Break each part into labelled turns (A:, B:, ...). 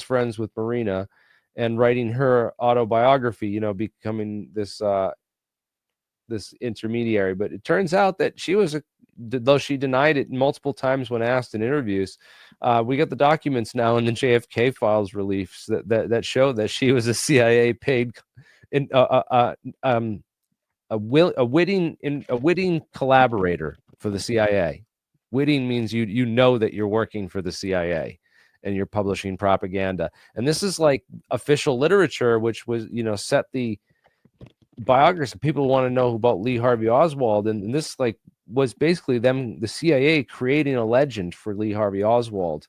A: friends with Marina and writing her autobiography, you know, becoming this this intermediary. But it turns out that she was though she denied it multiple times when asked in interviews, we got the documents now in the JFK files release that show that she was a CIA paid a witting collaborator for the CIA. Witting means you know that you're working for the CIA and you're publishing propaganda. And this is like official literature, which was, you know, set the biography. People want to know about Lee Harvey Oswald, and this like was basically them, the CIA, creating a legend for Lee Harvey Oswald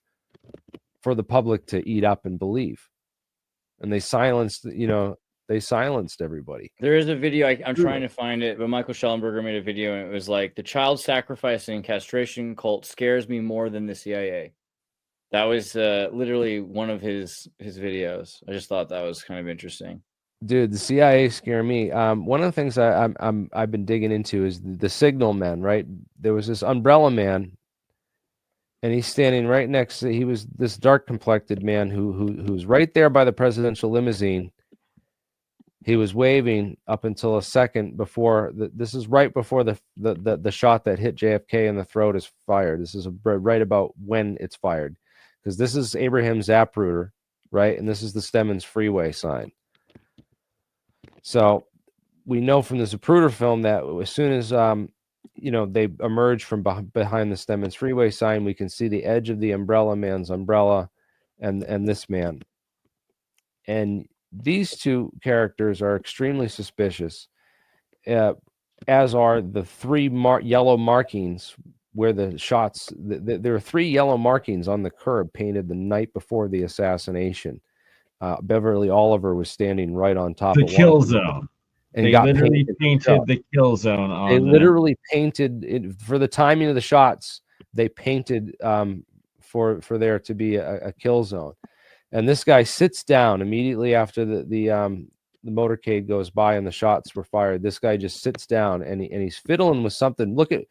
A: for the public to eat up and believe. And they silenced, you know, they silenced everybody.
B: There is a video, I'm trying to find it, but Michael Schellenberger made a video, and it was like, the child sacrificing and castration cult scares me more than the CIA. That was literally one of his videos. I just thought that was kind of interesting.
A: Dude, the CIA scare me. One of the things I've been digging into is the signal men, right? There was this umbrella man, and he's standing right next to, he was this dark complected man who's right there by the presidential limousine. He was waving up until a second before this is right before the shot that hit JFK in the throat is fired. This is right about when it's fired, because this is Abraham Zapruder, right? And this is the Stemmons Freeway sign. So we know from the Zapruder film that as soon as you know, they emerge from behind the Stemmons Freeway sign, we can see the edge of the umbrella man's umbrella and this man. And these two characters are extremely suspicious, as are the three yellow markings where the shots, there are three yellow markings on the curb painted the night before the assassination. Beverly Oliver was standing right on top of
C: the kill zone. And they literally painted the kill zone on
A: They literally painted it for the timing of the shots. They painted for there to be a kill zone. And this guy sits down immediately after the motorcade goes by and the shots were fired. This guy just sits down and he's fiddling with something. Look at,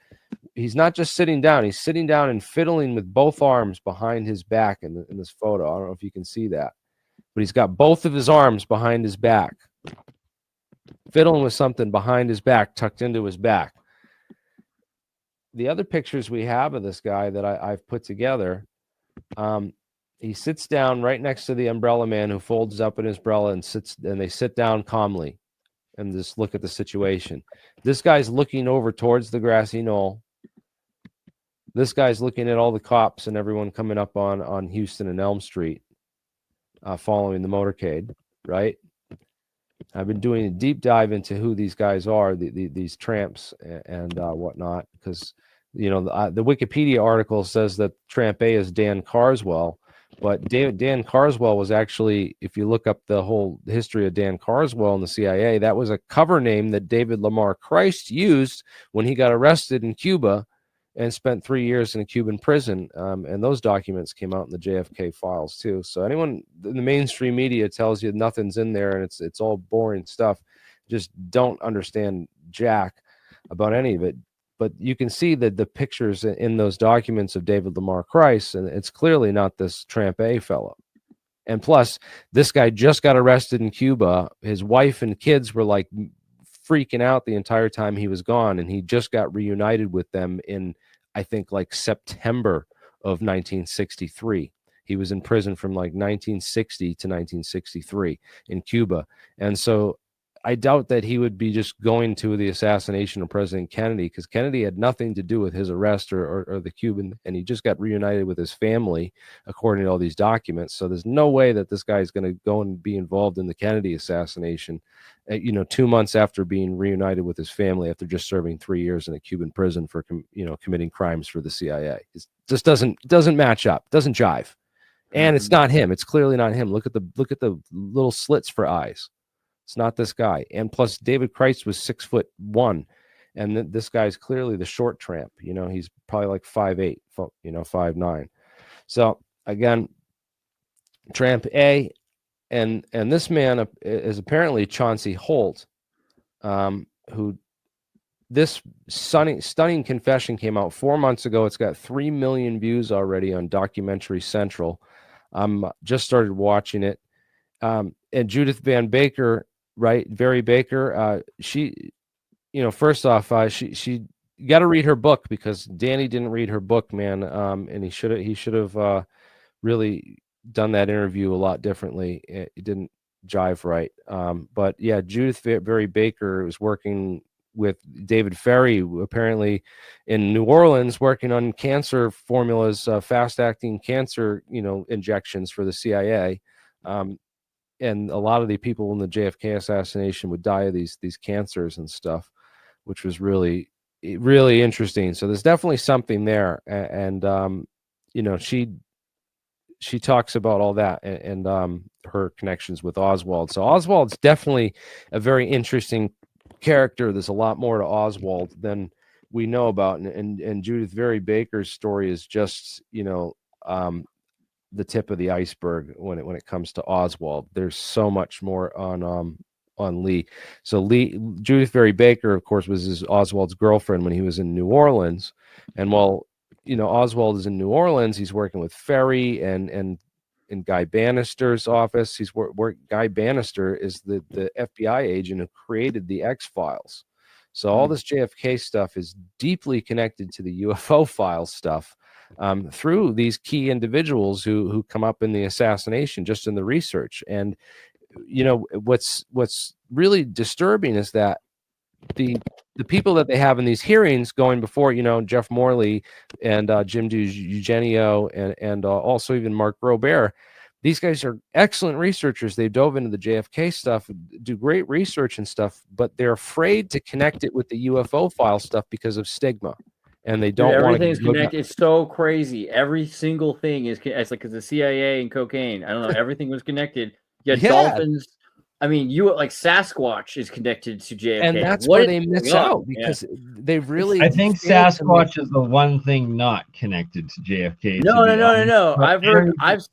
A: he's not just sitting down. He's sitting down and fiddling with both arms behind his back in this photo. I don't know if you can see that, but he's got both of his arms behind his back, fiddling with something behind his back, tucked into his back. The other pictures we have of this guy that I've put together, he sits down right next to the umbrella man who folds up in his umbrella and they sit down calmly and just look at the situation. This guy's looking over towards the grassy knoll. This guy's looking at all the cops and everyone coming up on Houston and Elm Street, following the motorcade, right? I've been doing a deep dive into who these guys are, these tramps and whatnot, because, you know, the Wikipedia article says that Tramp A is Dan Carswell. But Dan Carswell was actually, if you look up the whole history of Dan Carswell in the CIA, that was a cover name that David Lamar Christ used when he got arrested in Cuba and spent 3 years in a Cuban prison. And those documents came out in the JFK files too. So anyone in the mainstream media tells you nothing's in there and it's all boring stuff, just don't understand jack about any of it. But you can see that the pictures in those documents of David Lamar Christ, and it's clearly not this Tramp A fellow. And plus, this guy just got arrested in Cuba. His wife and kids were like freaking out the entire time he was gone, and he just got reunited with them in, I think, like September of 1963. He was in prison from like 1960 to 1963 in Cuba. And so I doubt that he would be just going to the assassination of President Kennedy, because Kennedy had nothing to do with his arrest or the Cuban, and he just got reunited with his family, according to all these documents. So there's no way that this guy is going to go and be involved in the Kennedy assassination, 2 months after being reunited with his family after just serving 3 years in a Cuban prison for, committing crimes for the CIA. It just doesn't match up, doesn't jive. And it's not him. It's clearly not him. Look at the little slits for eyes. It's not this guy. And plus, David Christ was 6'1", and this guy's clearly the short tramp. He's probably like 5'8", 5'9". So again, Tramp A, and this man is apparently Chauncey Holt, who this stunning confession came out 4 months ago. It's got 3 million views already on Documentary Central. I'm just started watching it. And Judith Van Baker, right? Very Baker. She, first off, she got to read her book, because Danny didn't read her book, man. And he should have really done that interview a lot differently. It didn't jive right. But yeah, Judith Very Baker was working with David Ferry, apparently in New Orleans, working on cancer formulas, fast acting cancer, injections for the CIA. And a lot of the people in the JFK assassination would die of these cancers and stuff, which was really, really interesting. So there's definitely something there. And she talks about all that and her connections with Oswald. So Oswald's definitely a very interesting character. There's a lot more to Oswald than we know about. And Judith Very Baker's story is just, the tip of the iceberg when it comes to Oswald. There's so much more on Lee. So Judith Very Baker, of course, was Oswald's girlfriend when he was in New Orleans. And while Oswald is in New Orleans, he's working with Ferry and in Guy Bannister's office. Guy Bannister is the FBI agent who created the X-Files. So all this JFK stuff is deeply connected to the UFO file stuff, through these key individuals who come up in the assassination, just in the research. And what's really disturbing is that the people that they have in these hearings going before, Jeff Morley and Jim Eugenio and also even Mark Robert, these guys are excellent researchers. They dove into the JFK stuff, do great research and stuff, but they're afraid to connect it with the UFO file stuff because of stigma. And they don't want to.
B: Everything's connected. It's so crazy. Every single thing is. It's like the CIA and cocaine. I don't know. Everything was connected. You had dolphins. I mean, like Sasquatch is connected to JFK,
A: and that's where they miss out, because they really.
C: I think Sasquatch is the one thing not connected to JFK.
B: No. I've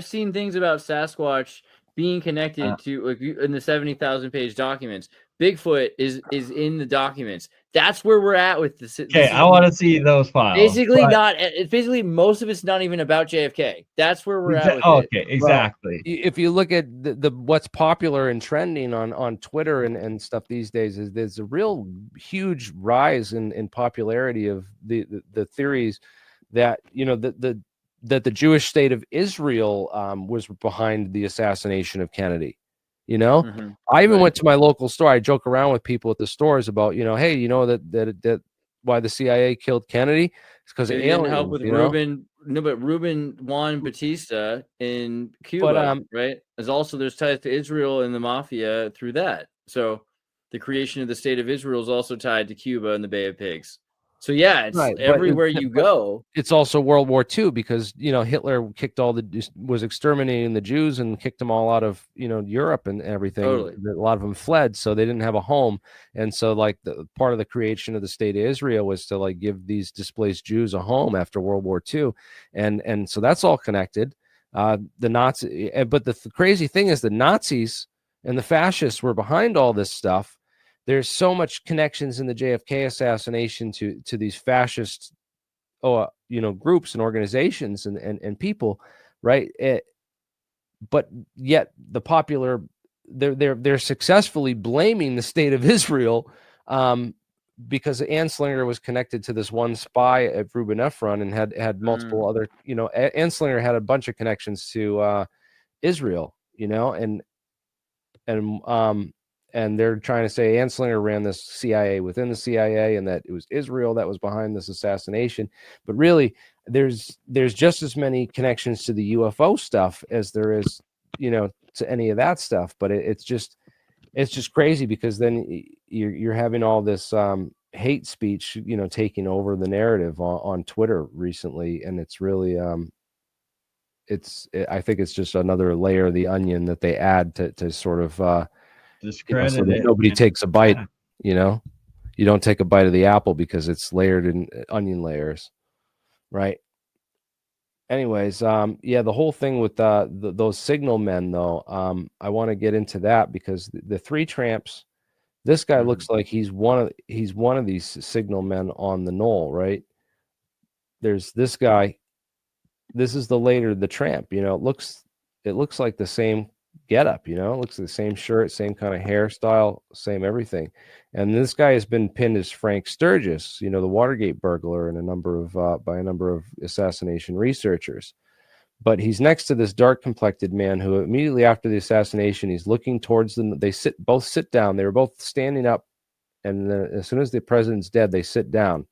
B: seen things about Sasquatch being connected to, like, in the 70,000 page documents. Bigfoot is in the documents. That's where we're at with this.
C: Okay, I want to see those files.
B: Basically, most of it's not even about JFK. That's where we're at.
C: Okay, exactly.
A: Well, if you look at the what's popular and trending on Twitter and stuff these days, is there's a real huge rise in popularity of the theories that that the Jewish state of Israel was behind the assassination of Kennedy. I even went to my local store. I joke around with people at the stores about, hey, that why the CIA killed Kennedy? It's because
B: they didn't help with Ruben. No, but Ruben Juan Batista in Cuba, right? There's ties to Israel and the mafia through that. So the creation of the state of Israel is also tied to Cuba and the Bay of Pigs. So yeah, it's right, everywhere you go.
A: It's also World War II, because Hitler was exterminating the Jews and kicked them all out of Europe and everything.
B: Totally.
A: A lot of them fled, so they didn't have a home. And so, like, the part of the creation of the state of Israel was to, like, give these displaced Jews a home after World War II, and so that's all connected. The Nazi, but the crazy thing is the Nazis and the fascists were behind all this stuff. There's so much connections in the JFK assassination to these fascist, groups and organizations and people, right? But yet the popular, they're successfully blaming the state of Israel, because Anslinger was connected to this one spy at Reuben Ephron and had multiple other, Anslinger had a bunch of connections to Israel, and they're trying to say Anslinger ran this CIA within the CIA, and that it was Israel that was behind this assassination. But really, there's just as many connections to the UFO stuff as there is, to any of that stuff. But it's just crazy, because then you're having all this hate speech, taking over the narrative on Twitter recently, and it's really I think it's just another layer of the onion that they add to sort of discredit so that nobody takes a bite. You don't take a bite of the apple because it's layered in onion layers, right? Anyways, the whole thing with those signal men, though, I want to get into that, because the three tramps, this guy looks like he's one of these signal men on the knoll, right? There's this guy, this is the tramp. You know, it looks like the same getup. You know, it looks like the same shirt, same kind of hairstyle, same everything. And this guy has been pinned as Frank Sturgis, you know, the Watergate burglar, and by a number of assassination researchers. But he's next to this dark-complected man who immediately after the assassination, he's looking towards them. They both sit down. They were both standing up, and then as soon as the president's dead, they sit down.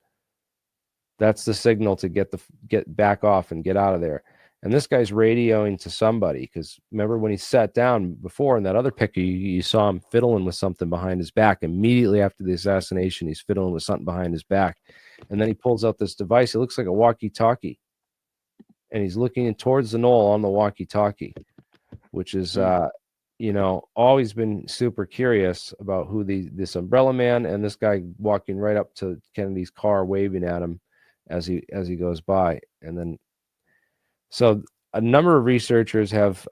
A: That's the signal to get back off and get out of there. And this guy's radioing to somebody, because remember when he sat down before in that other picture, you saw him fiddling with something behind his back. Immediately after the assassination, he's fiddling with something behind his back. And then he pulls out this device. It looks like a walkie-talkie. And he's looking towards the knoll on the walkie-talkie, which is, you know, always been super curious about who this umbrella man and this guy walking right up to Kennedy's car, waving at him as he goes by. And then, so a number of researchers have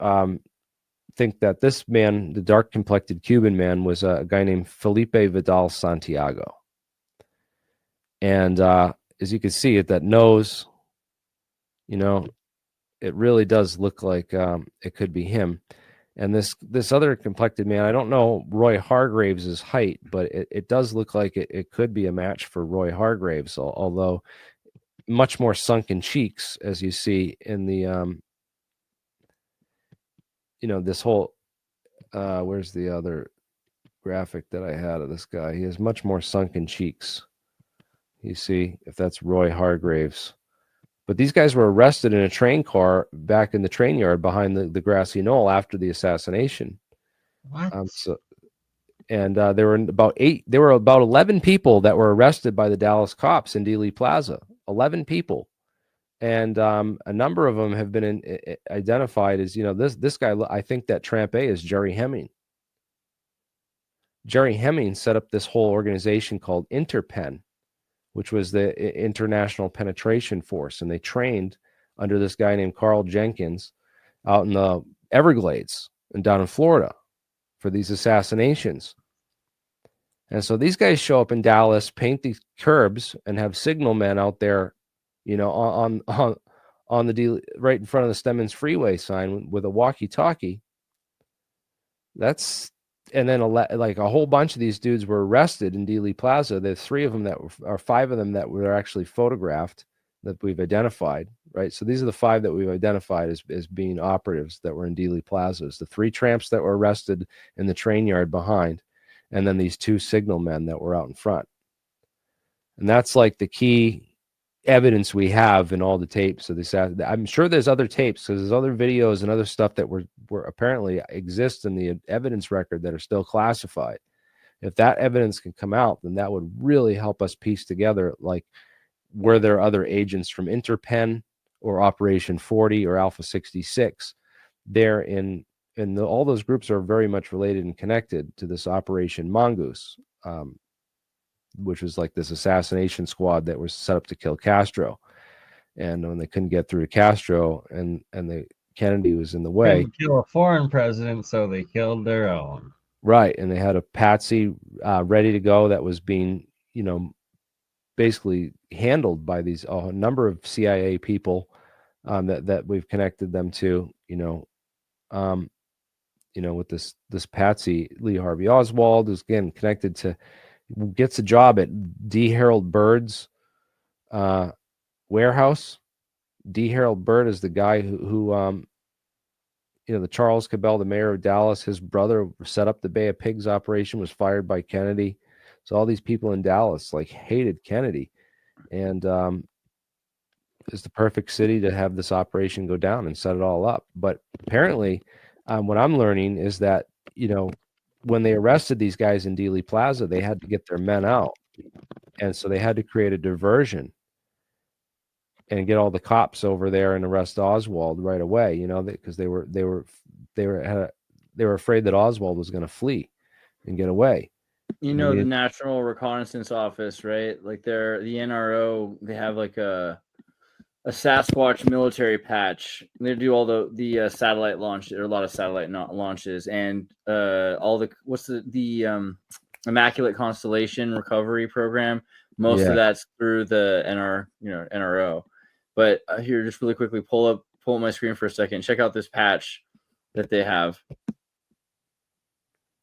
A: think that this man, the dark-complected Cuban man, was a guy named Felipe Vidal Santiago. And as you can see at that nose, you know, it really does look like it could be him. And this other complected man, I don't know Roy Hargraves' height, but it does look like it could be a match for Roy Hargraves, although much more sunken cheeks, as you see in the, you know, this whole, where's the other graphic that I had of this guy? He has much more sunken cheeks. You see, if that's Roy Hargraves. But these guys were arrested in a train car back in the train yard behind the grassy knoll after the assassination.
C: What?
A: There were about 11 people that were arrested by the Dallas cops in Dealey Plaza. 11 people. And a number of them have been identified as, you know, this guy, I think that Tramp A is Jerry Hemming. Jerry Hemming set up this whole organization called Interpen, which was the International Penetration Force. And they trained under this guy named Carl Jenkins out in the Everglades and down in Florida for these assassinations. And so these guys show up in Dallas, paint the curbs, and have signal men out there, you know, on the deal right in front of the Stemmons Freeway sign with a walkie-talkie. And then like a whole bunch of these dudes were arrested in Dealey Plaza. There's 5 of them that were actually photographed that we've identified, right? So these are the 5 that we've identified as being operatives that were in Dealey Plazas. The 3 tramps that were arrested in the train yard behind, and then these 2 signal men that were out in front. And that's like the key evidence we have in all the tapes of this. I'm sure there's other tapes, because there's other videos and other stuff that were apparently exist in the evidence record that are still classified. If that evidence can come out, then that would really help us piece together, like, were there other agents from Interpen or Operation 40 or Alpha 66 there all those groups are very much related and connected to this Operation Mongoose, which was like this assassination squad that was set up to kill Castro. And when they couldn't get through to Castro and Kennedy was in the way.
C: Couldn't kill a foreign president, so they killed their own.
A: Right. And they had a patsy ready to go that was being, you know, basically handled by these a number of CIA people that we've connected them to, you know, with this patsy, Lee Harvey Oswald, is again connected to, gets a job at D. Harold Bird's warehouse. D. Harold Bird is the guy who the Charles Cabell, the mayor of Dallas, his brother set up the Bay of Pigs operation, was fired by Kennedy. So all these people in Dallas like hated Kennedy, and it's the perfect city to have this operation go down and set it all up. But apparently, what I'm learning is that, you know, when they arrested these guys in Dealey Plaza, they had to get their men out, and so they had to create a diversion and get all the cops over there and arrest Oswald right away. You know, because they were afraid that Oswald was going to flee and get away.
B: You know, the National Reconnaissance Office, right? Like the NRO, they have like a Sasquatch military patch. They do all the satellite launch, or a lot of satellite launches, and all the Immaculate Constellation Recovery Program. Most of that's through the NRO. But here, just really quickly, pull up my screen for a second. Check out this patch that they have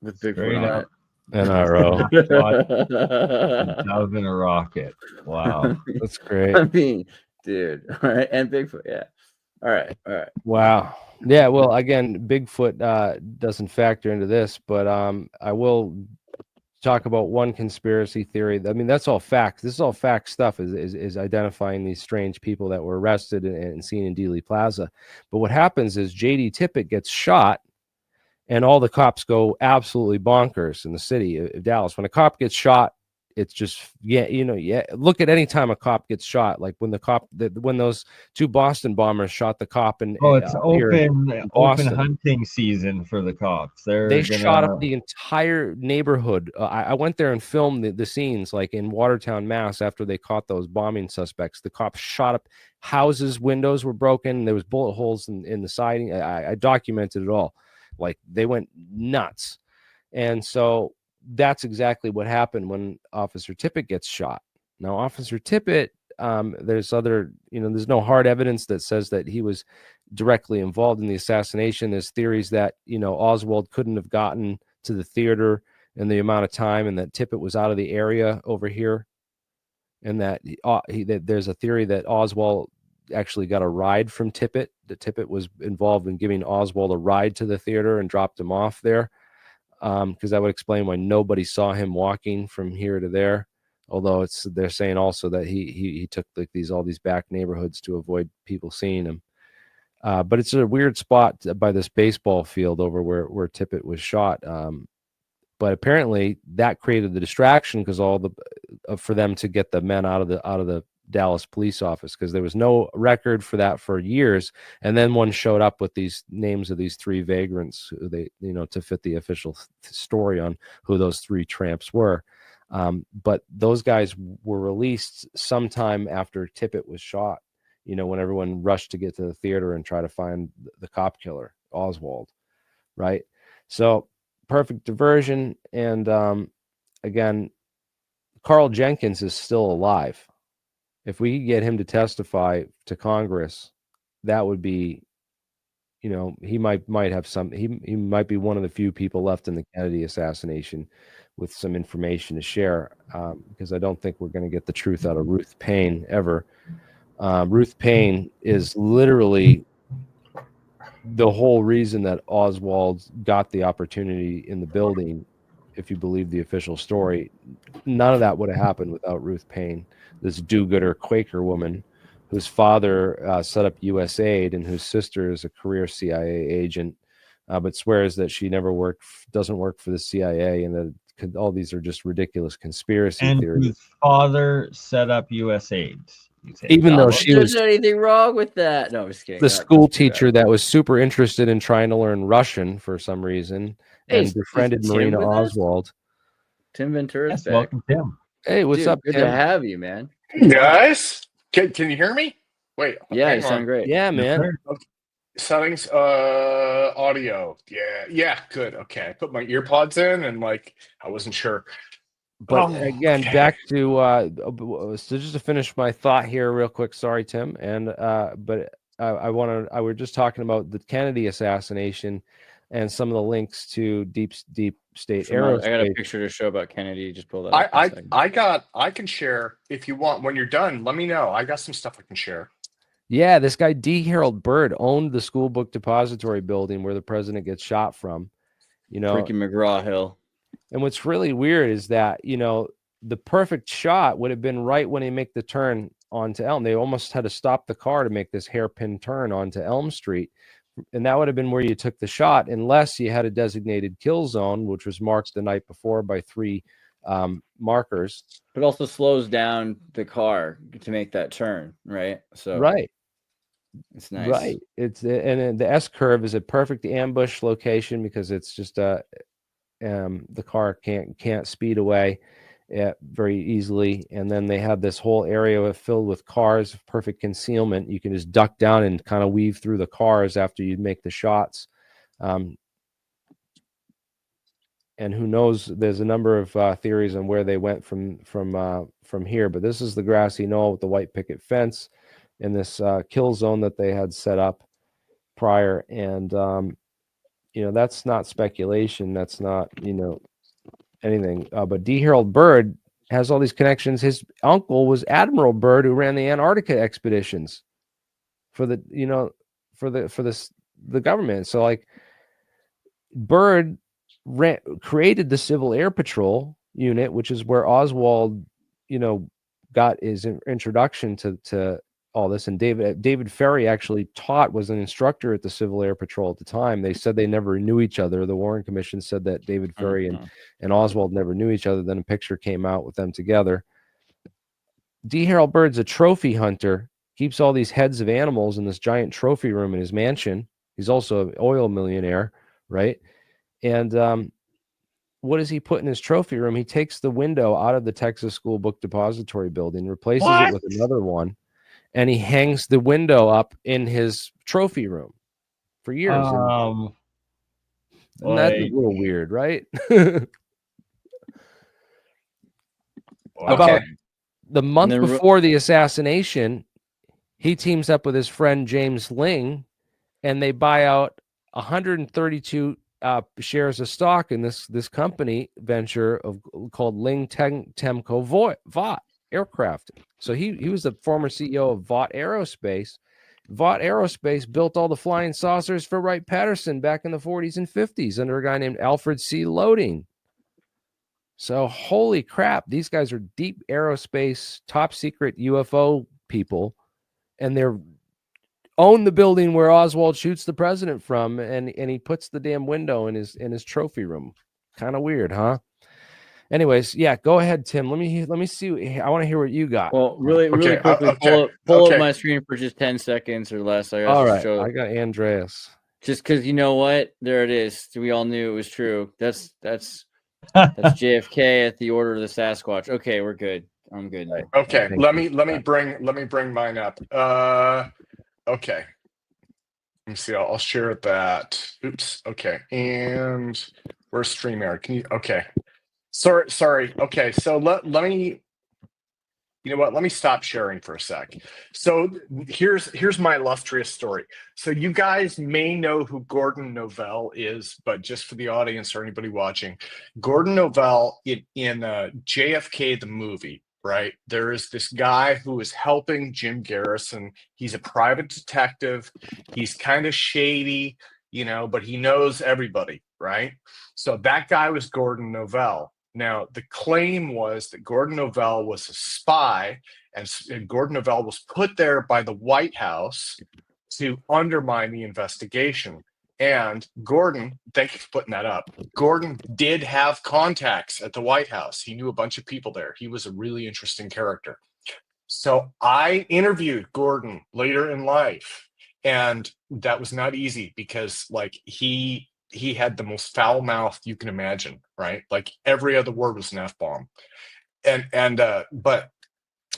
B: with Bigfoot on it.
A: NRO.
C: 1,000 a rocket. Wow.
A: That's great.
B: I mean, dude. All right. And Bigfoot. Yeah. All right.
A: Wow. Yeah. Well, again, Bigfoot doesn't factor into this, but I will talk about one conspiracy theory. I mean, that's all facts. This is all fact stuff. Is identifying these strange people that were arrested and seen in Dealey Plaza. But what happens is J.D. Tippit gets shot, and all the cops go absolutely bonkers in the city of Dallas. When a cop gets shot, it's just, look at any time a cop gets shot, like when when those two Boston bombers shot the cop
C: it's open hunting season for the cops. They
A: shot up the entire neighborhood. I went there and filmed the scenes, like in Watertown, Mass. After they caught those bombing suspects, the cops shot up houses, windows were broken, there was bullet holes in the siding. I documented it all. Like, they went nuts. And so that's exactly what happened when Officer Tippit gets shot. Now, Officer Tippit, there's no hard evidence that says that he was directly involved in the assassination. There's theories that, Oswald couldn't have gotten to the theater in the amount of time, and that Tippit was out of the area over here. And that there's a theory that Oswald actually got a ride from Tippit. That Tippit was involved in giving Oswald a ride to the theater and dropped him off there. Because that would explain why nobody saw him walking from here to there. Although they're saying also that he took all these back neighborhoods to avoid people seeing him. But it's a weird spot by this baseball field over where Tippit was shot. But apparently that created the distraction because for them to get the men out of the Dallas police office, because there was no record for that for years. And then one showed up with these names of these three vagrants who to fit the official story on who those three tramps were. But those guys were released sometime after Tippit was shot, when everyone rushed to get to the theater and try to find the cop killer, Oswald. Right. So perfect diversion. And again, Carl Jenkins is still alive. If we could get him to testify to Congress, that would be, he might have he might be one of the few people left in the Kennedy assassination with some information to share, because I don't think we're going to get the truth out of Ruth Paine ever. Ruth Paine is literally the whole reason that Oswald got the opportunity in the building. If you believe the official story, none of that would have happened without Ruth Paine, this do-gooder Quaker woman whose father set up USAID and whose sister is a career CIA agent, but swears that she never doesn't work for the CIA, and that all these are just ridiculous conspiracy theories.
C: Whose father set up USAID.
A: Even though she was
B: anything wrong with that. No, I'm just kidding.
A: The school teacher that was super interested in trying to learn Russian for some reason and befriended Marina Oswald.
B: Tim Ventura.
C: Yes, welcome, Tim.
A: Hey, what's up,
B: Tim? Good to have you, man.
D: Hey guys, can you hear me? Wait.
B: Yeah, you sound great.
A: Yeah, man.
D: Settings, audio. Yeah, good. Okay, I put my earpods in and I wasn't sure.
A: But again, back to so just to finish my thought here real quick. Sorry, Tim. And but I we're just talking about the Kennedy assassination and some of the links to deep state aerospace.
B: I got a picture to show about Kennedy. Just pull that up.
D: I can share if you want. When you're done, let me know. I got some stuff I can share.
A: Yeah, this guy D. Harold Byrd owned the school book depository building where the president gets shot from.
B: Freaking McGraw-Hill.
A: And what's really weird is that, the perfect shot would have been right when they make the turn onto Elm. They almost had to stop the car to make this hairpin turn onto Elm Street. And that would have been where you took the shot, unless you had a designated kill zone, which was marked the night before by 3 markers.
B: It also slows down the car to make that turn, right? So
A: right.
B: It's nice.
A: Right. And the S curve is a perfect ambush location because it's just the car can't speed away very easily. And then they have this whole area filled with cars, perfect concealment. You can just duck down and kind of weave through the cars after you make the shots. And who knows? There's a number of theories on where they went from here. But this is the grassy knoll with the white picket fence. in this kill zone that they had set up prior. And that's not speculation. That's not anything. But D. Harold Byrd has all these connections. His uncle was Admiral Byrd, who ran the Antarctica expeditions for the government. So like Byrd created the Civil Air Patrol unit, which is where Oswald, got his introduction to all this. And David Ferry actually was an instructor at the Civil Air Patrol at the time. They said they never knew each other. The Warren Commission said that David Ferry and Oswald never knew each other. Then a picture came out with them together. D. Harold Byrd's a trophy hunter, keeps all these heads of animals in this giant trophy room in his mansion. He's also an oil millionaire, right? And what does he put in his trophy room? He takes the window out of the Texas School Book Depository building, replaces it with another one, and he hangs the window up in his trophy room for years. And that's a little weird, right? About the month before the assassination, he teams up with his friend James Ling, and they buy out 132 shares of stock in this company venture called Ling Temco Vought Aircraft. So he was the former CEO of Vought Aerospace. Vought Aerospace built all the flying saucers for Wright-Patterson back in the 40s and 50s under a guy named Alfred C. Loading. So holy crap, these guys are deep aerospace, top secret UFO people, and they're own the building where Oswald shoots the president from, and he puts the damn window in his trophy room. Kind of weird, huh? Anyways, yeah, go ahead, Tim. Let me see. I want to hear what you got.
B: Well, really quickly, pull up my screen for just 10 seconds or less.
A: All right, I got Andreas.
B: Just because you know what? There it is. We all knew it was true. That's JFK at the order of the Sasquatch. Okay, we're good. I'm good now.
D: Okay, let me bring mine up. Okay. Let me see. I'll share that. Oops. Okay. And where's StreamYard? Can you? Okay. Sorry. Okay. So let me. You know what? Let me stop sharing for a sec. So here's my illustrious story. So you guys may know who Gordon Novell is, but just for the audience or anybody watching, Gordon Novell in JFK the movie. Right. There is this guy who is helping Jim Garrison. He's a private detective. He's kind of shady, but he knows everybody. Right. So that guy was Gordon Novell. Now, the claim was that Gordon Novell was a spy, and Gordon Novell was put there by the White House to undermine the investigation. And Gordon, thank you for putting that up. Gordon did have contacts at the White House. He knew a bunch of people there. He was a really interesting character. So I interviewed Gordon later in life, and that was not easy because he had the most foul mouth you can imagine, right? Like every other word was an F-bomb. But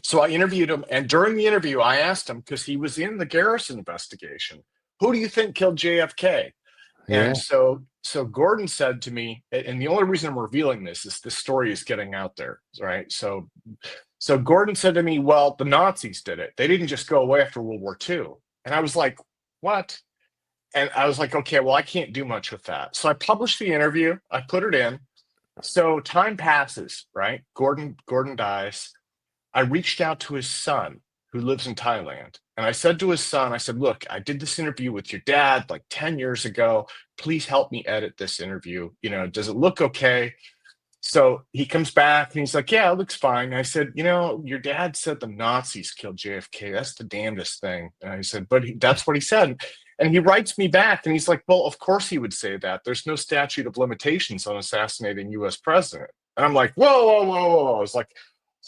D: so I interviewed him, and during the interview, I asked him, because he was in the Garrison investigation, who do you think killed JFK? Yeah. And so Gordon said to me, and the only reason I'm revealing this is this story is getting out there, right? So Gordon said to me, well, the Nazis did it. They didn't just go away after World War II. And I was like, what? And I was like, okay, well, I can't do much with that. So I published the interview. I put it in. So time passes, right? Gordon dies. I reached out to his son, who lives in Thailand. And I said to his son, I said, look, I did this interview with your dad like 10 years ago. Please help me edit this interview. Does it look okay? So he comes back and he's like, yeah, it looks fine. And I said, your dad said the Nazis killed JFK. That's the damnedest thing. And I said, but that's what he said. And he writes me back and he's like, well, of course he would say that. There's no statute of limitations on assassinating U.S. president. And I'm like, whoa. I was like,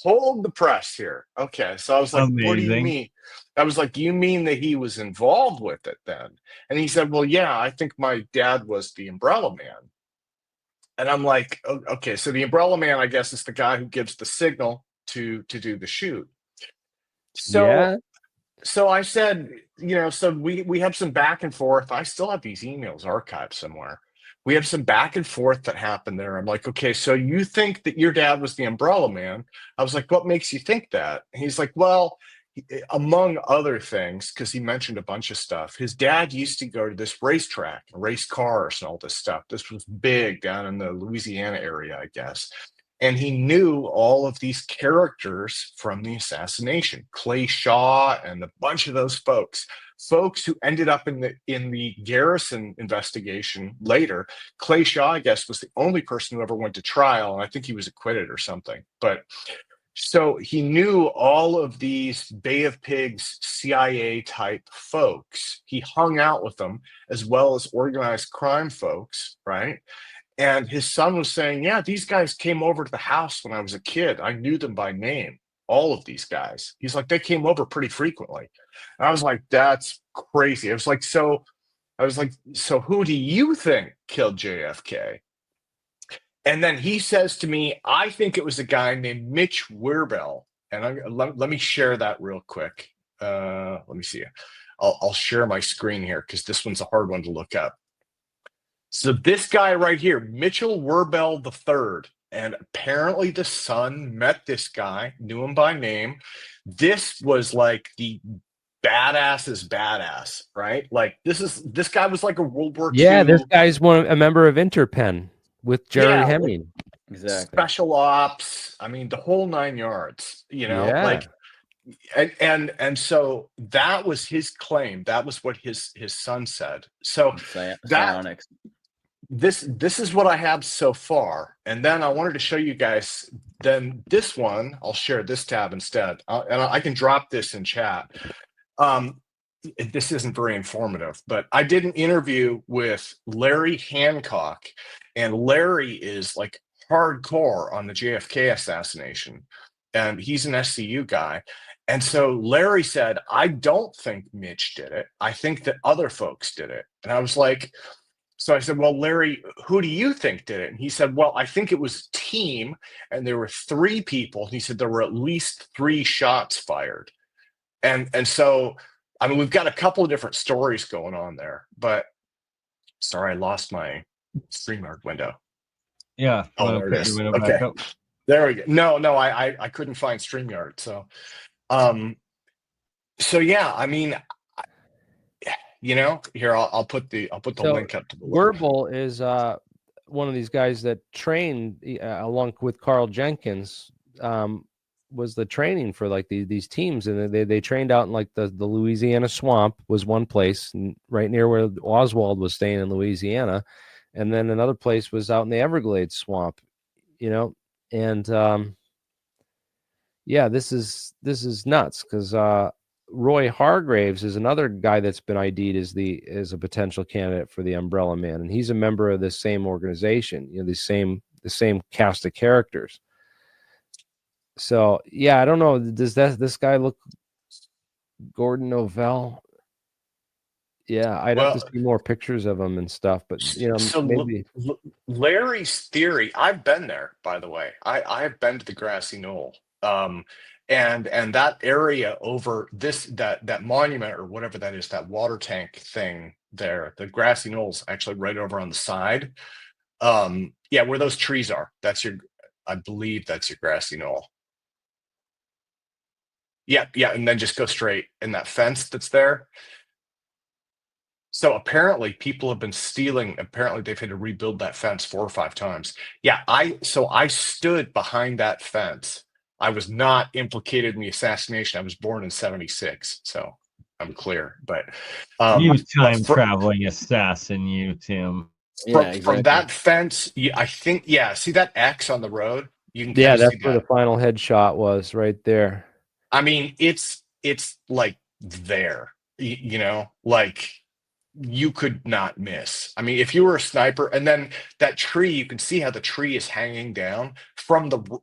D: hold the press here. Okay. So I was like, Amazing. What do you mean? I was like, do you mean that he was involved with it then? And he said, well, yeah, I think my dad was the umbrella man. And I'm like, okay, so the umbrella man, I guess, is the guy who gives the signal to do the shoot. So I said, so we have some back and forth. I still have these emails archived somewhere. We have some back and forth that happened there. I'm like, okay, so you think that your dad was the umbrella man? I was like, what makes you think that? And he's like, well, among other things, because he mentioned a bunch of stuff, his dad used to go to this racetrack, race cars and all this stuff. This was big down in the Louisiana area, I guess. And he knew all of these characters from the assassination, Clay Shaw and a bunch of those folks who ended up in the Garrison investigation later. Clay Shaw, I guess, was the only person who ever went to trial, and I think he was acquitted or something. But so he knew all of these Bay of Pigs CIA type folks. He hung out with them, as well as organized crime folks, right? And his son was saying, yeah, these guys came over to the house when I was a kid. I knew them by name, all of these guys. He's like, they came over pretty frequently. And I was like, that's crazy. So who do you think killed JFK? And then he says to me, I think it was a guy named Mitch Wirbel. And let me share that real quick. Let me see. I'll share my screen here because this one's a hard one to look up. So this guy right here, Mitchell Wirbel III, and apparently the son met this guy, knew him by name. This was like the badass's badass, right? Like this guy was like a World War II.
A: Yeah, this guy's a member of Interpen with Jerry Hemming.
B: Exactly.
D: Special ops. I mean, the whole 9 yards,
A: Yeah.
D: And so that was his claim. That was what his son said. So
B: Psionics.
D: This is what I have so far. And then I wanted to show you guys then this one. I'll share this tab instead. And I can drop this in chat. This isn't very informative, but I did an interview with Larry Hancock, and Larry is like hardcore on the JFK assassination, and he's an SCU guy. And so Larry said, I don't think Mitch did it. I think that other folks did it. And I was like, so I said, well, Larry, who do you think did it? And he said, well, I think it was a team, and there were 3 people. And he said there were at least 3 shots fired. And so, I mean, we've got a couple of different stories going on there, but sorry, I lost my StreamYard window.
C: Yeah.
D: Oh, there it is. Okay. There we go. No, I couldn't find StreamYard. So, yeah, I mean, here I'll put the link up to the
A: Wirbel is one of these guys that trained along with Carl Jenkins. Was the training for like these teams, and they trained out in like the Louisiana swamp was one place right near where Oswald was staying in Louisiana, and then another place was out in the Everglades swamp, and yeah, this is nuts because Roy Hargraves is another guy that's been ID'd as a potential candidate for the Umbrella Man, and he's a member of this same organization, the same cast of characters. So yeah, I don't know. Does this guy look Gordon Novell? Yeah, I'd have to see more pictures of him and stuff. But
D: so
A: maybe
D: Larry's theory. I've been there, by the way. I have been to the Grassy Knoll, and that area over that monument or whatever that is, that water tank thing there. The Grassy Knoll's actually right over on the side. Yeah, where those trees are. I believe that's your Grassy Knoll. Yeah, and then just go straight in that fence that's there. So apparently people have been stealing. Apparently they've had to rebuild that fence 4 or 5 times. Yeah, I stood behind that fence. I was not implicated in the assassination. I was born in 1976, so I'm clear. But
C: you time-traveling assassin, you, Tim.
D: From that fence, I think. Yeah, see that X on the road? You can
A: that's where the final headshot was, right there.
D: I mean, it's like there, like you could not miss. I mean, if you were a sniper, and then that tree, you can see how the tree is hanging down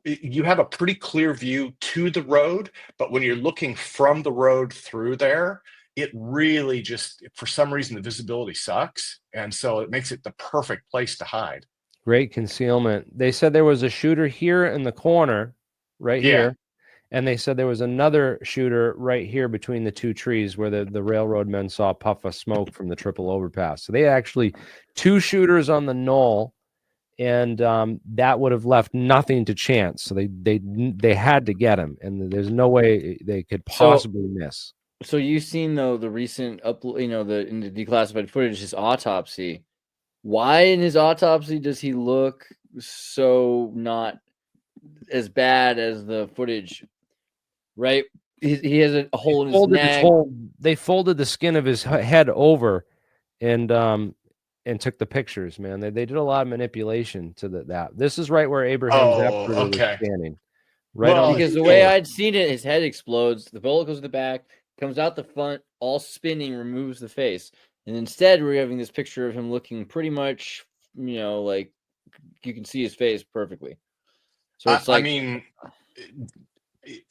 D: you have a pretty clear view to the road, but when you're looking from the road through there, it really just, for some reason, the visibility sucks. And so it makes it the perfect place to hide.
A: Great concealment. They said there was a shooter here in the corner, right here. And they said there was another shooter right here between the 2 trees where the railroad men saw a puff of smoke from the triple overpass. So they actually 2 shooters on the knoll that would have left nothing to chance. So they had to get him, and there's no way they could possibly miss.
B: So you've seen though the recent in the declassified footage, his autopsy. Why in his autopsy does he look so not as bad as the footage? Right, he has a hole in his neck.
A: They folded the skin of his head over, and took the pictures. Man, they did a lot of manipulation to that. This is right where Abraham Zapruder was standing. Right,
B: well, because the way I'd seen it, his head explodes, the bullet goes to the back, comes out the front, all spinning, removes the face. And instead, we're having this picture of him looking pretty much, like you can see his face perfectly. So it's like,
D: I mean,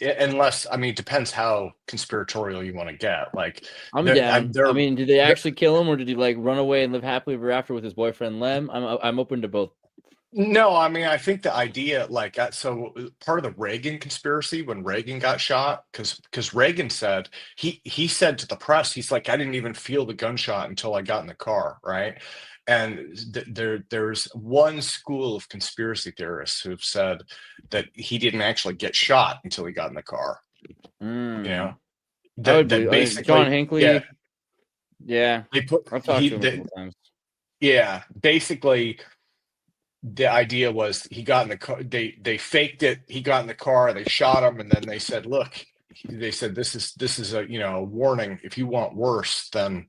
D: unless, I mean, it depends how conspiratorial you want to get. Like,
B: I'm down. I mean, did they actually kill him, or did he like run away and live happily ever after with his boyfriend Lem? I'm open to both.
D: No, I mean, I think the idea, like, so part of the Reagan conspiracy when Reagan got shot, because Reagan said, he said to the press, he's like, I didn't even feel the gunshot until I got in the car, right? And there's one school of conspiracy theorists who've said that he didn't actually get shot until he got in the car.
B: That
D: basically,
B: John Hinckley.
D: Yeah. They put,
B: I've talked to him a couple times.
D: Yeah, basically, the idea was he got in the car. They faked it. He got in the car. They shot him, and then they said, "Look," they said, "This is a warning. If you want worse, then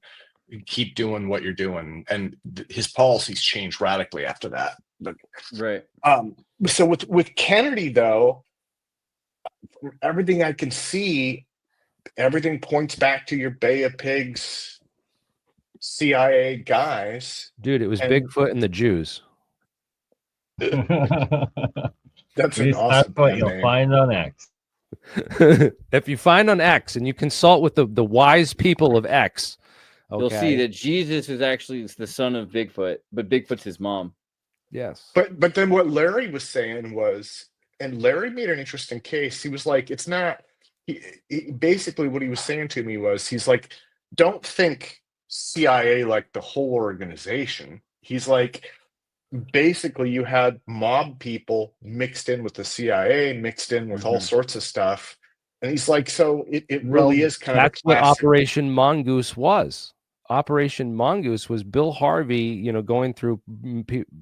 D: keep doing what you're doing." And his policies changed radically after that. But,
B: right.
D: So with Kennedy, though, from everything I can see, everything points back to your Bay of Pigs CIA guys.
A: Dude, it was Bigfoot and the Jews.
D: That's an awesome
C: what you'll find on X.
A: If you find on X and you consult with the wise people of X,
B: you'll see that Jesus is actually the son of Bigfoot, but Bigfoot's his mom.
A: Yes.
D: But then what Larry was saying was, and Larry made an interesting case. He was like, it's not, he basically what he was saying to me was, he's like, don't think CIA like the whole organization. He's like, basically you had mob people mixed in with the CIA, mixed in with all sorts of stuff. And he's like, so it really is kind of
A: that's what Operation Mongoose was. Operation Mongoose was Bill Harvey, going through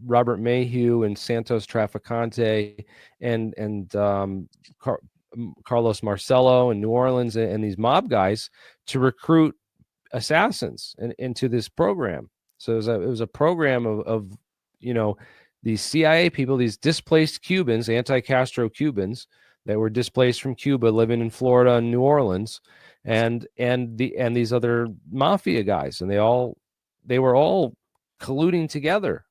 A: Robert Mayhew and Santos Traficante and Carlos Marcello in New Orleans and these mob guys to recruit assassins into this program. So it was a program of these CIA people, these displaced Cubans, anti-Castro Cubans that were displaced from Cuba, living in Florida and New Orleans, and these other mafia guys, and they were all colluding together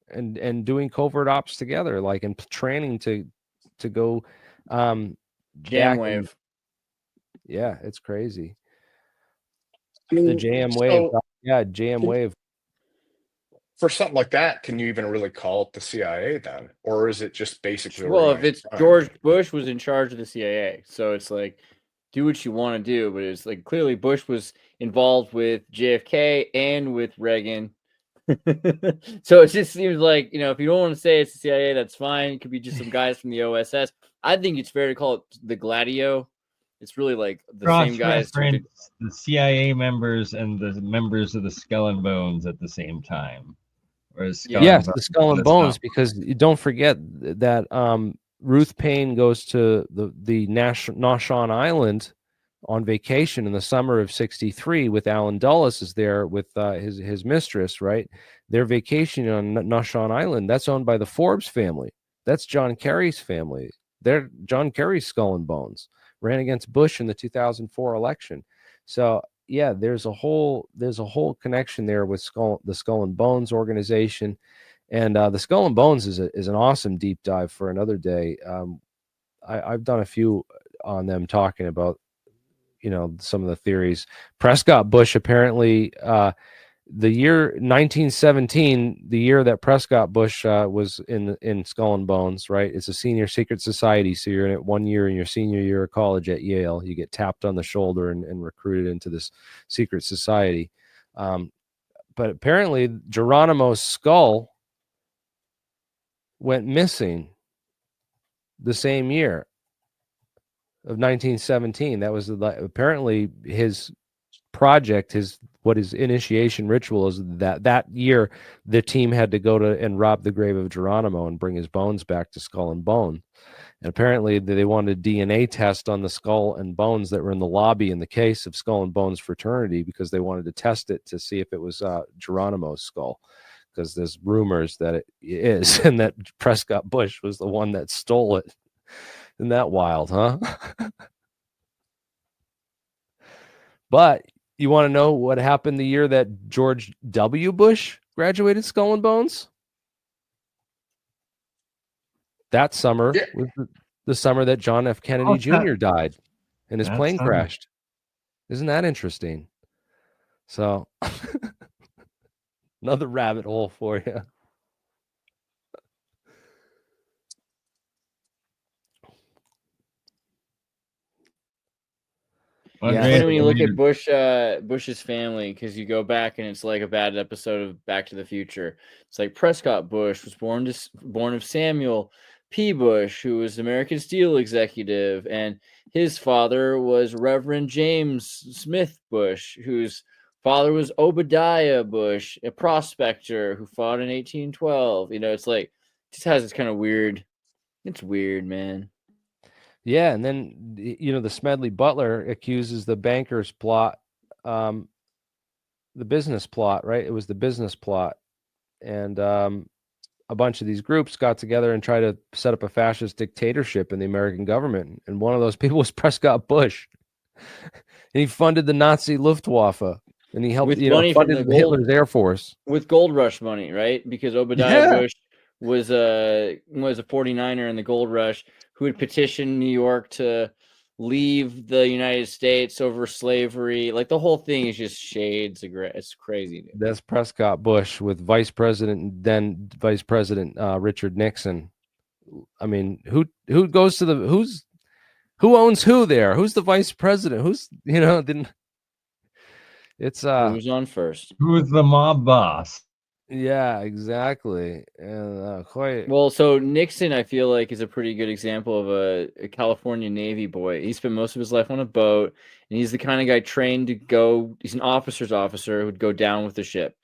A: and doing covert ops together, like, and training to go
B: jam wave.
A: Yeah, it's crazy. The JM wave. Yeah, JM wave.
D: For something like that, can you even really call it the CIA then? Or is it just basically...
B: Well, if it's George Bush was in charge of the CIA, so it's like, do what you want to do, but it's like, clearly Bush was involved with JFK and with Reagan. So it just seems like, if you don't want to say it's the CIA, that's fine. It could be just some guys from the OSS. I think it's fair to call it the Gladio. It's really like the same guys.
C: The CIA members and the members of the Skull and Bones at the same time.
A: Yes, the Skull and Bones, because you don't forget that Ruth Payne goes to the Nashon Island on vacation in the summer of '63 with Alan Dulles is there with his mistress, right? They're vacationing on Nashon Island. That's owned by the Forbes family. That's John Kerry's family. They're John Kerry's Skull and Bones. Ran against Bush in the 2004 election. So yeah, there's a whole connection there with the Skull and Bones organization, and the Skull and Bones is an awesome deep dive for another day. I've done a few on them, talking about some of the theories. Prescott Bush apparently the year 1917, the year that Prescott Bush was in Skull and Bones, right? It's a senior secret society. So you're in it 1 year in your senior year of college at Yale. You get tapped on the shoulder and recruited into this secret society. But apparently Geronimo's skull went missing the same year of 1917. That was apparently his project, his initiation ritual is that year the team had to go to and rob the grave of Geronimo and bring his bones back to Skull and Bone. And apparently they wanted a DNA test on the skull and bones that were in the lobby in the case of Skull and Bones fraternity, because they wanted to test it to see if it was Geronimo's skull, because there's rumors that it is, and that Prescott Bush was the one that stole it. Isn't that wild, huh? But you want to know what happened the year that George W. Bush graduated Skull and Bones? That summer was the summer that John F. Kennedy Jr. died and his plane crashed. Isn't that interesting? So, another rabbit hole for you.
B: It's funny when you look at Bush's family, because you go back and it's like a bad episode of Back to the Future. It's like Prescott Bush was born of Samuel P. Bush, who was American Steel executive, and his father was Reverend James Smith Bush, whose father was Obadiah Bush, a prospector who fought in 1812. It's like, it just has this kind of weird. It's weird, man.
A: Yeah, and then the Smedley Butler accuses the bankers plot, the business plot, right? It was the business plot, and a bunch of these groups got together and tried to set up a fascist dictatorship in the American government. And one of those people was Prescott Bush, and he funded the Nazi Luftwaffe, and he helped funded Hitler's Air Force
B: with Gold Rush money, right? Because Obadiah Bush was a 49er in the Gold Rush, who had petitioned New York to leave the United States over slavery. Like, the whole thing is just shades of gray. It's crazy, dude.
A: That's Prescott Bush with then Vice President Richard Nixon. I mean, who goes to who owns who there? Who's the vice president? Who's it's
B: who's on first?
C: Who's the mob boss?
A: Yeah, exactly. And
B: well, so Nixon, I feel like, is a pretty good example of a California Navy boy. He spent most of his life on a boat, and he's the kind of guy trained to go. He's an officer's officer who'd go down with the ship,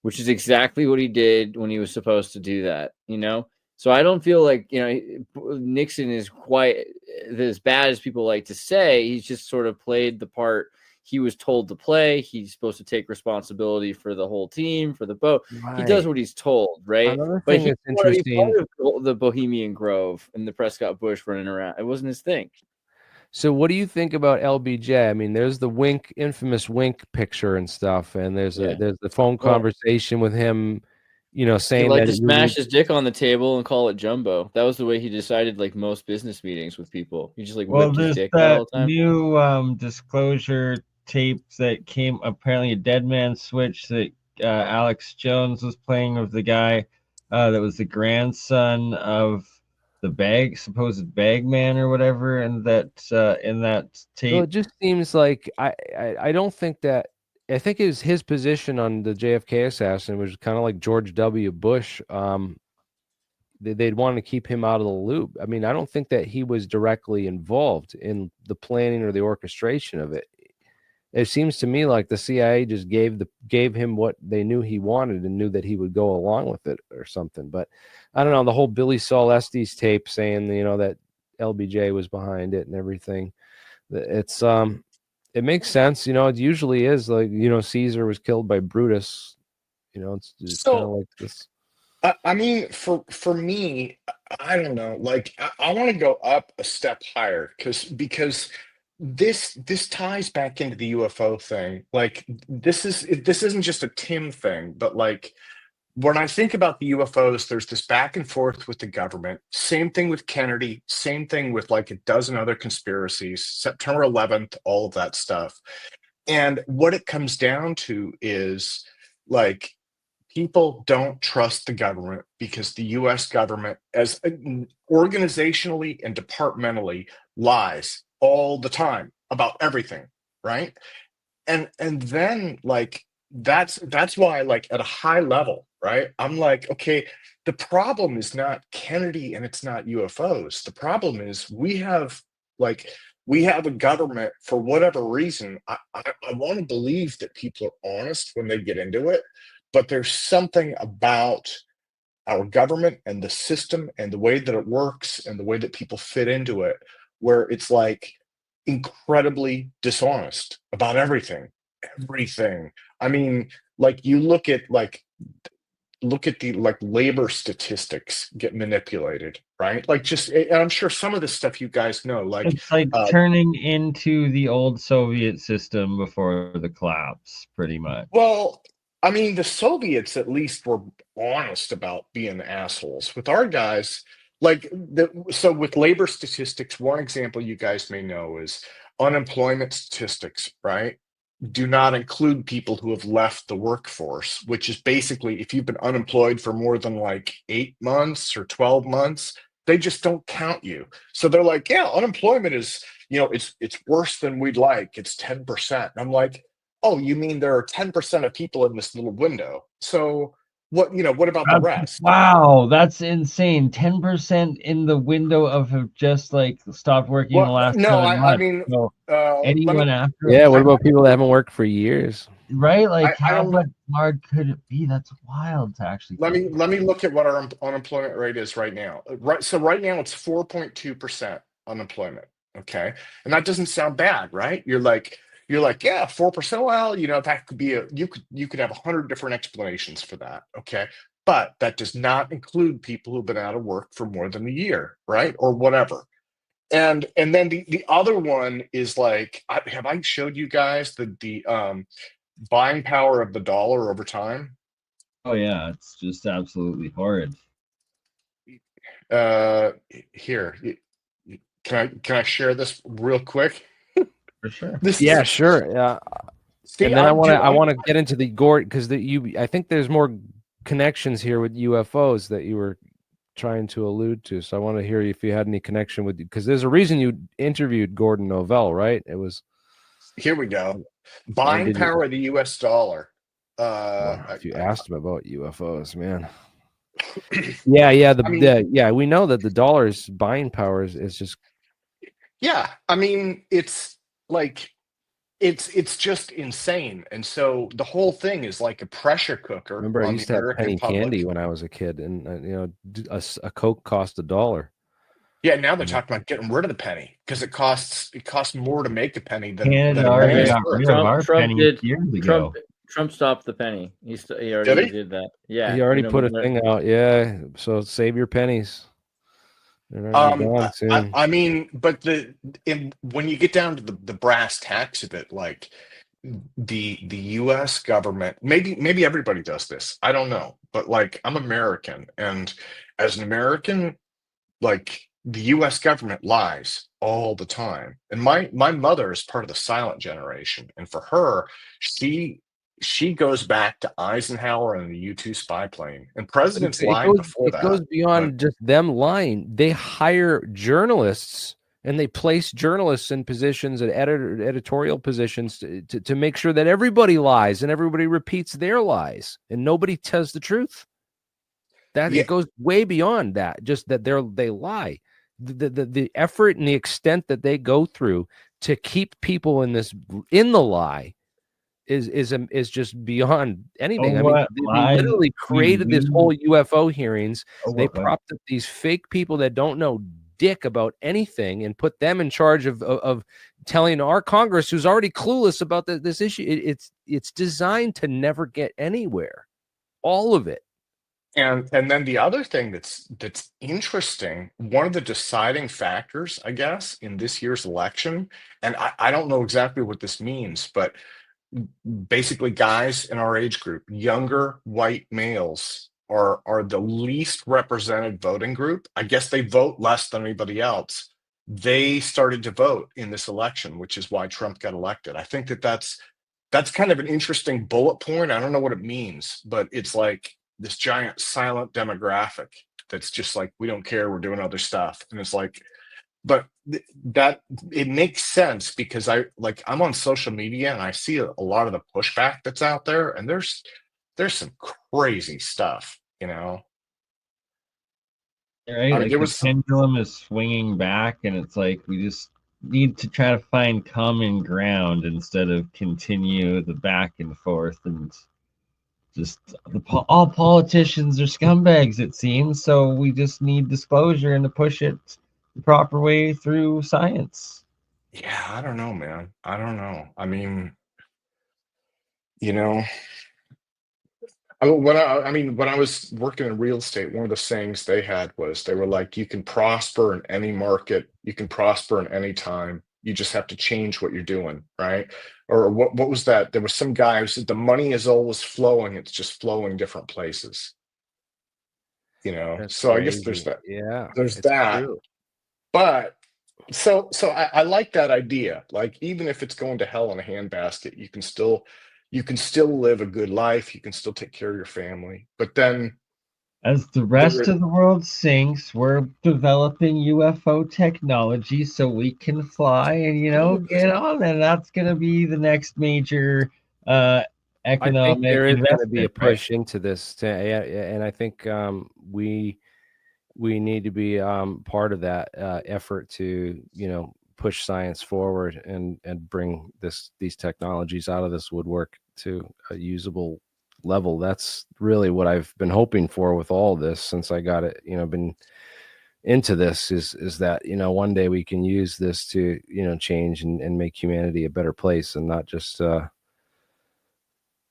B: which is exactly what he did when he was supposed to do that. So I don't feel like Nixon is quite as bad as people like to say. He's just sort of played the part he was told to play. He's supposed to take responsibility for the whole team, for the boat. Right. He does what he's told, right?
A: Another thing that's interesting,
B: the Bohemian Grove and the Prescott Bush running around. It wasn't his thing.
A: So what do you think about LBJ? I mean, there's the infamous wink picture and stuff, and there's the phone conversation with him, saying
B: he liked to smash his dick on the table and call it jumbo. That was the way he decided, like, most business meetings with people. He just whipped his dick all the time.
C: New disclosure tape that came, apparently a Dead Man Switch, that Alex Jones was playing with the guy that was the grandson of the supposed bagman or whatever, and that in that tape.
A: So it just seems like I don't think that. I think it was his position on the JFK assassin, which was kind of like George W. Bush. They'd want to keep him out of the loop. I mean, I don't think that he was directly involved in the planning or the orchestration of it. It seems to me like the CIA just gave him what they knew he wanted and knew that he would go along with it or something. But I don't know, the whole Billy Saul Estes tape saying, that LBJ was behind it and everything. It's it makes sense. It usually is like, Caesar was killed by Brutus. It's kind of like this.
D: I mean, for me, I don't know. Like, I want to go up a step higher because this ties back into the UFO thing. Like, this isn't just a Tim thing, but like, when I think about the UFOs, there's this back and forth with the government. Same thing with Kennedy. Same thing with like a dozen other conspiracies. September 11th, all of that stuff. And what it comes down to is, like, people don't trust the government because the U.S. government, as organizationally and departmentally, lies all the time about everything, right? And then, like, that's why, like, at a high level, right? I'm like, okay, the problem is not Kennedy and it's not UFOs. The problem is we have a government, for whatever reason. I want to believe that people are honest when they get into it, but there's something about our government and the system and the way that it works and the way that people fit into it, where it's like incredibly dishonest about everything. Everything. I mean, like you look at the labor statistics get manipulated, right? Like just, and I'm sure some of this stuff you guys know, like
C: It's like turning into the old Soviet system before the collapse, pretty much.
D: well, I mean, the Soviets at least were honest about being assholes. With our guys, so with labor statistics, one example you guys may know is unemployment statistics, right? Do not include people who have left the workforce, which is basically if you've been unemployed for more than like 8 months or 12 months, they just don't count you. So they're like, yeah, unemployment is, it's worse than we'd like. It's 10%. And I'm like, oh, you mean there are 10% of people in this little window? So what about the rest?
C: Wow, that's insane. 10% in the window of just like stopped working the
D: Well,
C: last
D: no,
C: 7 months.
D: I mean,
C: So
D: let
C: anyone
D: me.
C: after,
A: Yeah, what about people that haven't worked for years?
C: right? Like
D: I
C: how
D: don't.
C: much hard could it be? That's wild to actually
D: Let
C: think
D: me let me look at what our unemployment rate is right now. Right, so right now it's 4.2% unemployment. Okay, and that doesn't sound bad, right? You're like, yeah, 4%. Well, that could be you could have 100 different explanations for that. Okay, but that does not include people who've been out of work for more than a year, right, or whatever. And then the other one is like, have I showed you guys the buying power of the dollar over time?
C: Oh yeah, it's just absolutely horrid.
D: Uh, Here, can I share this real quick?
C: For sure.
D: This
A: Yeah,
D: is
A: sure. Yeah,
D: see,
A: and then I want to
D: I'm
A: get into the Gord because I think there's more connections here with UFOs that you were trying to allude to. So I want to hear if you had any connection with, because there's a reason you interviewed Gordon Novell, right? It was
D: Here we go.
A: or
D: Buying
A: did you?
D: power of the U.S. dollar.
A: Well, if you asked him about UFOs, man.
D: I,
A: Yeah,
D: I mean,
A: we know that the dollar's buying power is just
D: yeah, I mean, it's like it's just insane. And so the whole thing is like a pressure cooker
A: remember I
D: on the
A: used to have
D: American
A: penny candy
D: public.
A: when I was a kid, and a Coke cost $1.
D: Yeah, now they're
A: You know?
D: talking about getting rid of the penny because it costs more to make a penny than
C: Canada
D: a penny
C: already
D: is
C: got
D: worth.
C: rid of our
B: Trump
C: pennies
B: did.
C: years ago.
B: Trump stopped the penny. He
D: Did
B: already
D: he?
B: did that. Yeah,
A: He already put a
B: remember that?
A: thing out. Yeah, so save your pennies. They're not gonna be gone soon.
D: I mean, but when you get down to the brass tacks of it, like the U.S. government, maybe everybody does this. I don't know, but like I'm American, and as an American, like the U.S. government lies all the time. And my mother is part of the silent generation, and for her, she goes back to Eisenhower and the U-2 spy plane, and
A: But
D: presidents lied before
A: it goes
D: that. But
A: beyond just them lying. They hire journalists and they place journalists in positions and editorial positions to make sure that everybody lies and everybody repeats their lies and nobody tells the truth. That
D: yeah,
A: it goes way beyond that. Just that they lie. The effort and the extent that they go through to keep people in the lie is just beyond
C: Oh,
A: anything. I mean,
C: what
A: they
C: lies
A: literally
C: we
A: created this whole UFO hearings.
C: oh,
A: They
C: what
A: propped up these fake people that don't know dick about anything and put them in charge of telling our Congress, who's already clueless about this issue. It's designed to never get anywhere. All of it.
D: and then the other thing that's interesting, one of the deciding factors, I guess, in this year's election, and I don't know exactly what this means, but basically guys in our age group, younger white males are the least represented voting group. I guess they vote less than anybody else. They started to vote in this election, which is why Trump got elected. I think that's kind of an interesting bullet point. I don't know what it means, but it's like this giant silent demographic that's just like, we don't care, we're doing other stuff. And it's like, but that it makes sense because I'm on social media and I see a lot of the pushback that's out there, and there's some crazy stuff, you know.
C: Right?
D: I mean,
C: Like
D: there
C: the
D: was
C: pendulum is swinging back, and it's like we just need to try to find common ground instead of continue the back and forth and just all politicians are scumbags, it seems. So we just need disclosure and to push it the proper way through science.
D: yeah, I don't know, man. I don't know. I mean, you know, when I was working in real estate, one of the sayings they had was they were like, you can prosper in any market, you can prosper in any time. You just have to change what you're doing, right? Or what was that? There was some guy who said the money is always flowing, it's just flowing different places. You know,
A: That's
D: so I guess there's
A: crazy.
D: that.
A: Yeah,
D: There's
A: it's
D: that.
A: true.
D: But so I like that idea. Like even if it's going to hell in a handbasket, you can still live a good life. You can still take care of your family. But then
C: As the rest of the world sinks, we're developing UFO technology so we can fly and, get on. And that's going to be the next major
A: I think
C: economic
A: there is going to be a
C: investment, right?
A: push into this, and I think we need to be part of that effort to push science forward and bring these technologies out of this woodwork to a usable level. That's really what I've been hoping for with all this since I got it, been into this is that one day we can use this to change and make humanity a better place, and not just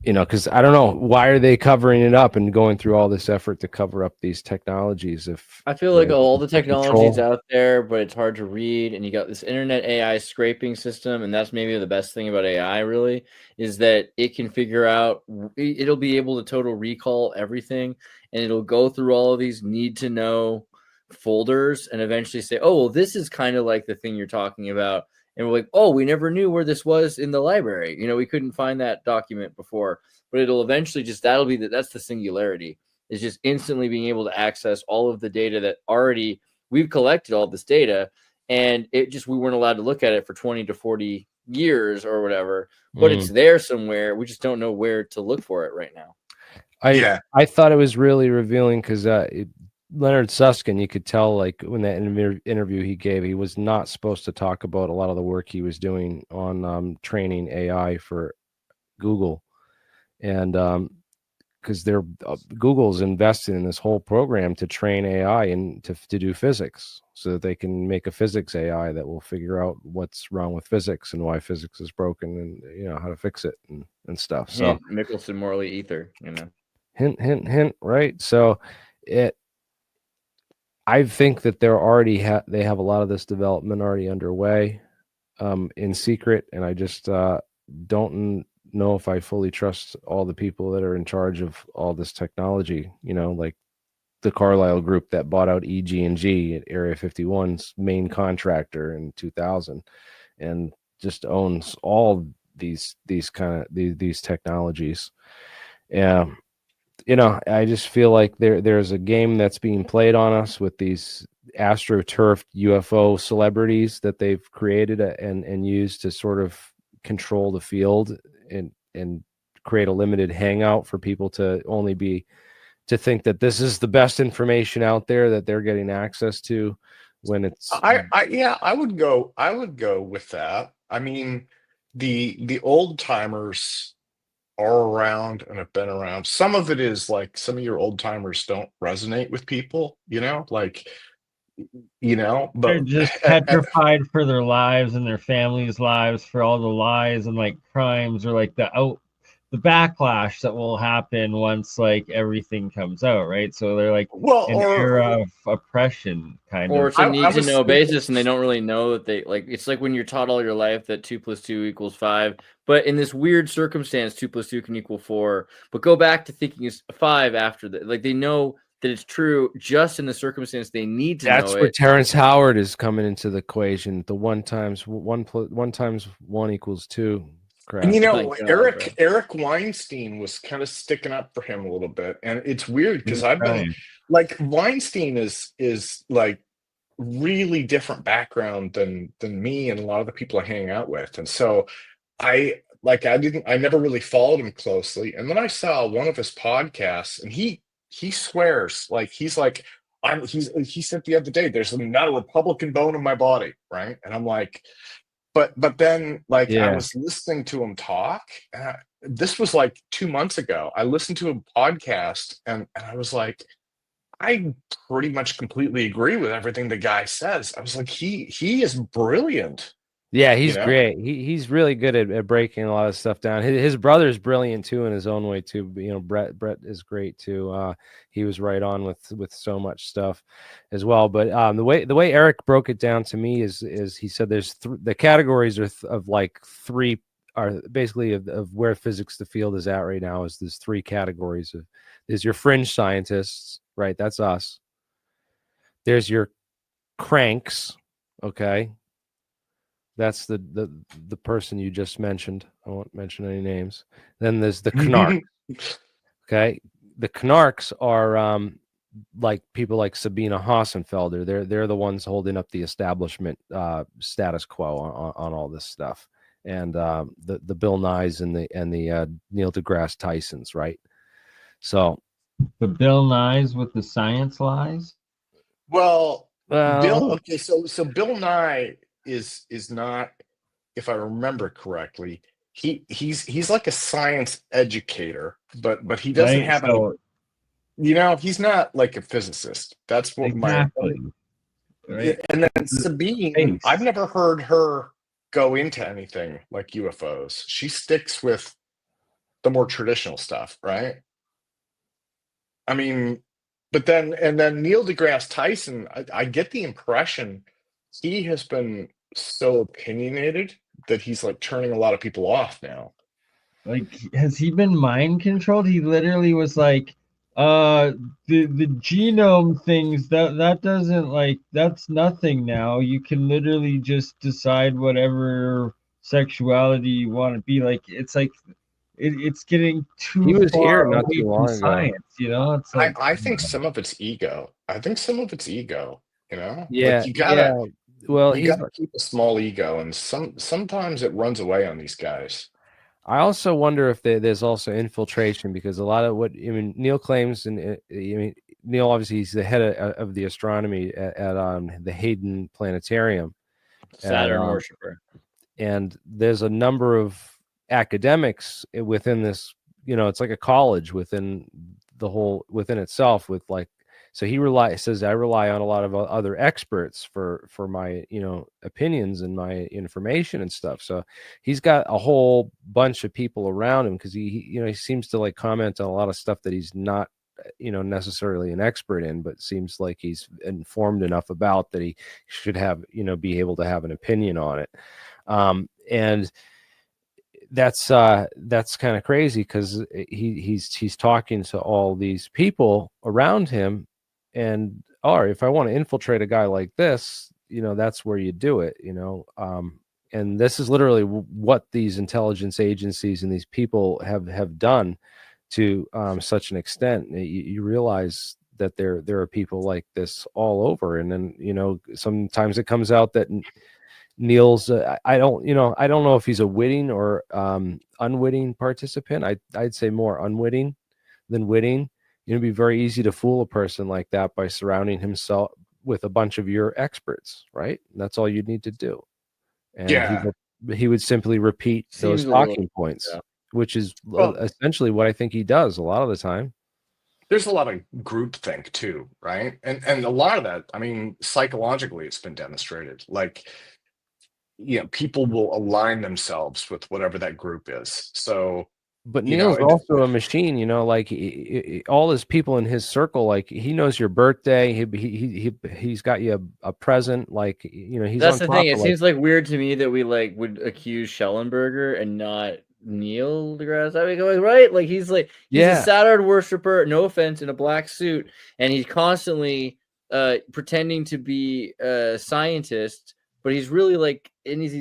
A: because I don't know, why are they covering it up and going through all this effort to cover up these technologies? If
B: I feel like all the technology is
A: control.
B: out there, but it's hard to read. And you got this internet AI scraping system. And that's maybe the best thing about AI, really, is that it can figure out, it'll be able to total recall everything. And it'll go through all of these need to know folders and eventually say, oh, well, this is kind of like the thing you're talking about. And we're like, oh, we never knew where this was in the library. We couldn't find that document before. But it'll eventually that's the singularity. Is just instantly being able to access all of the data that already we've collected all this data, and we weren't allowed to look at it for 20 to 40 years or whatever, but it's there somewhere. We just don't know where to look for it right now.
A: I thought it was really revealing because Leonard Susskind, you could tell, like, when that interview he gave, he was not supposed to talk about a lot of the work he was doing on training AI for Google, and because Google's invested in this whole program to train AI and to do physics, so that they can make a physics AI that will figure out what's wrong with physics and why physics is broken, and how to fix it and stuff. So
B: Michelson Morley ether,
A: hint, right? So I think that they're already they have a lot of this development already underway in secret, and I just don't know if I fully trust all the people that are in charge of all this technology, like the Carlyle group that bought out EG&G at Area 51's main contractor in 2000 and just owns all these technologies. Yeah. I just feel like there's a game that's being played on us with these astroturfed UFO celebrities that they've created and used to sort of control the field and create a limited hangout for people to think that this is the best information out there that they're getting access to, when it's
D: I would go with that. I mean, the old timers are around and have been around. Some of it is like some of your old timers don't resonate with people,
C: They're
D: but
C: just petrified for their lives and their families' lives, for all the lies and like crimes, or like the backlash that will happen once like everything comes out, right? So they're like an era of oppression, kind
B: or
C: of.
B: it's a need to know basis, and they don't really know that it's like when you're taught all your life that 2 + 2 = 5, but in this weird circumstance 2 + 2 can equal 4, but go back to thinking it's 5 after that. Like, they know that it's true just in the circumstance they need to know it.
A: That's where Terrence Howard is coming into the equation. The 1 × 1 = 2. Crap.
D: And Eric Weinstein was kind of sticking up for him a little bit, and it's weird because I've been like, Weinstein is like really different background than me and a lot of the people I hang out with, and so I like I never really followed him closely. And then I saw one of his podcasts, and he swears, like he's like, he said the other day, there's not a Republican bone in my body, right? And I'm like, but then like I
A: Yeah.
D: was listening to him talk. This was like 2 months ago. I listened to a podcast, and I was like, I pretty much completely agree with everything the guy says. I was like, he is brilliant.
A: Yeah, he's
D: You know?
A: great. He's really good at breaking a lot of stuff down. His brother's brilliant too in his own way too. You know, Brett is great too. He was right on with so much stuff as well. But the way Eric broke it down to me is he said there's the categories are of like three are basically of where physics the field is at right now is there's three categories of there's your fringe scientists, right? That's us. There's your cranks, okay? That's the person you just mentioned. I won't mention any names. Then there's the Knark. Okay, the Knarks are like people like Sabina Hassenfelder. They're the ones holding up the establishment status quo on all this stuff, and the Bill Nyes and the Neil deGrasse Tysons, right? So
C: The Bill Nyes with the science lies.
D: Well, Bill. Okay, so Bill Nye is not, if I remember correctly, he's like a science educator, but he doesn't
C: Right,
D: have
C: so-
D: any. You know, he's not like a physicist. That's what
C: Exactly. Right.
D: And then Sabine,
C: Space.
D: I've never heard her go into anything like UFOs. She sticks with the more traditional stuff, right? I mean, but then Neil deGrasse Tyson, I get the impression he has been so opinionated that he's like turning a lot of people off now.
C: Like, has he been mind controlled? He literally was like, the genome things that doesn't, like, that's nothing now. You can literally just decide whatever sexuality you want to be. Like, it's like it's getting too
A: He was
C: far
A: here not
C: away
A: too
C: from
A: long ago.
C: science, you know? It's like,
D: I think some of it's ego. I think some of it's ego, you know?
A: yeah,
D: Like you gotta
A: well,
D: you gotta keep a small ego, and sometimes it runs away on these guys.
A: I also wonder if there's also infiltration because a lot of what I mean Neil claims, and I mean Neil obviously he's the head of the astronomy at the Hayden Planetarium,
B: Saturn worshiper,
A: and there's a number of academics within this. You know, it's like a college within within itself with like. So he says I rely on a lot of other experts for my opinions and my information and stuff. So he's got a whole bunch of people around him because he seems to like comment on a lot of stuff that he's not necessarily an expert in, but seems like he's informed enough about that he should have be able to have an opinion on it. And that's kind of crazy because he's talking to all these people around him. And if I want to infiltrate a guy like this, that's where you do it, and this is literally what these intelligence agencies and these people have done to such an extent. You realize that there are people like this all over, and then sometimes it comes out that Neil's I don't know if he's a witting or unwitting participant. I'd say more unwitting than witting. It'd be very easy to fool a person like that by surrounding himself with a bunch of your experts, right? And that's all you need to do. And he would simply repeat those talking points, which is essentially what I think he does a lot of the time.
D: There's a lot of groupthink too, right? And a lot of that, I mean, psychologically, it's been demonstrated. Like, people will align themselves with whatever that group is. So.
A: But Neil's also a machine, like all his people in his circle, like he knows your birthday. He's got you a present, like he's.
B: That's the thing. It seems like weird to me that we would accuse Schellenberger and not Neil deGrasse. I mean, going right, like he's a Saturn worshiper. No offense, in a black suit, and he's constantly pretending to be a scientist. But he's really like, and is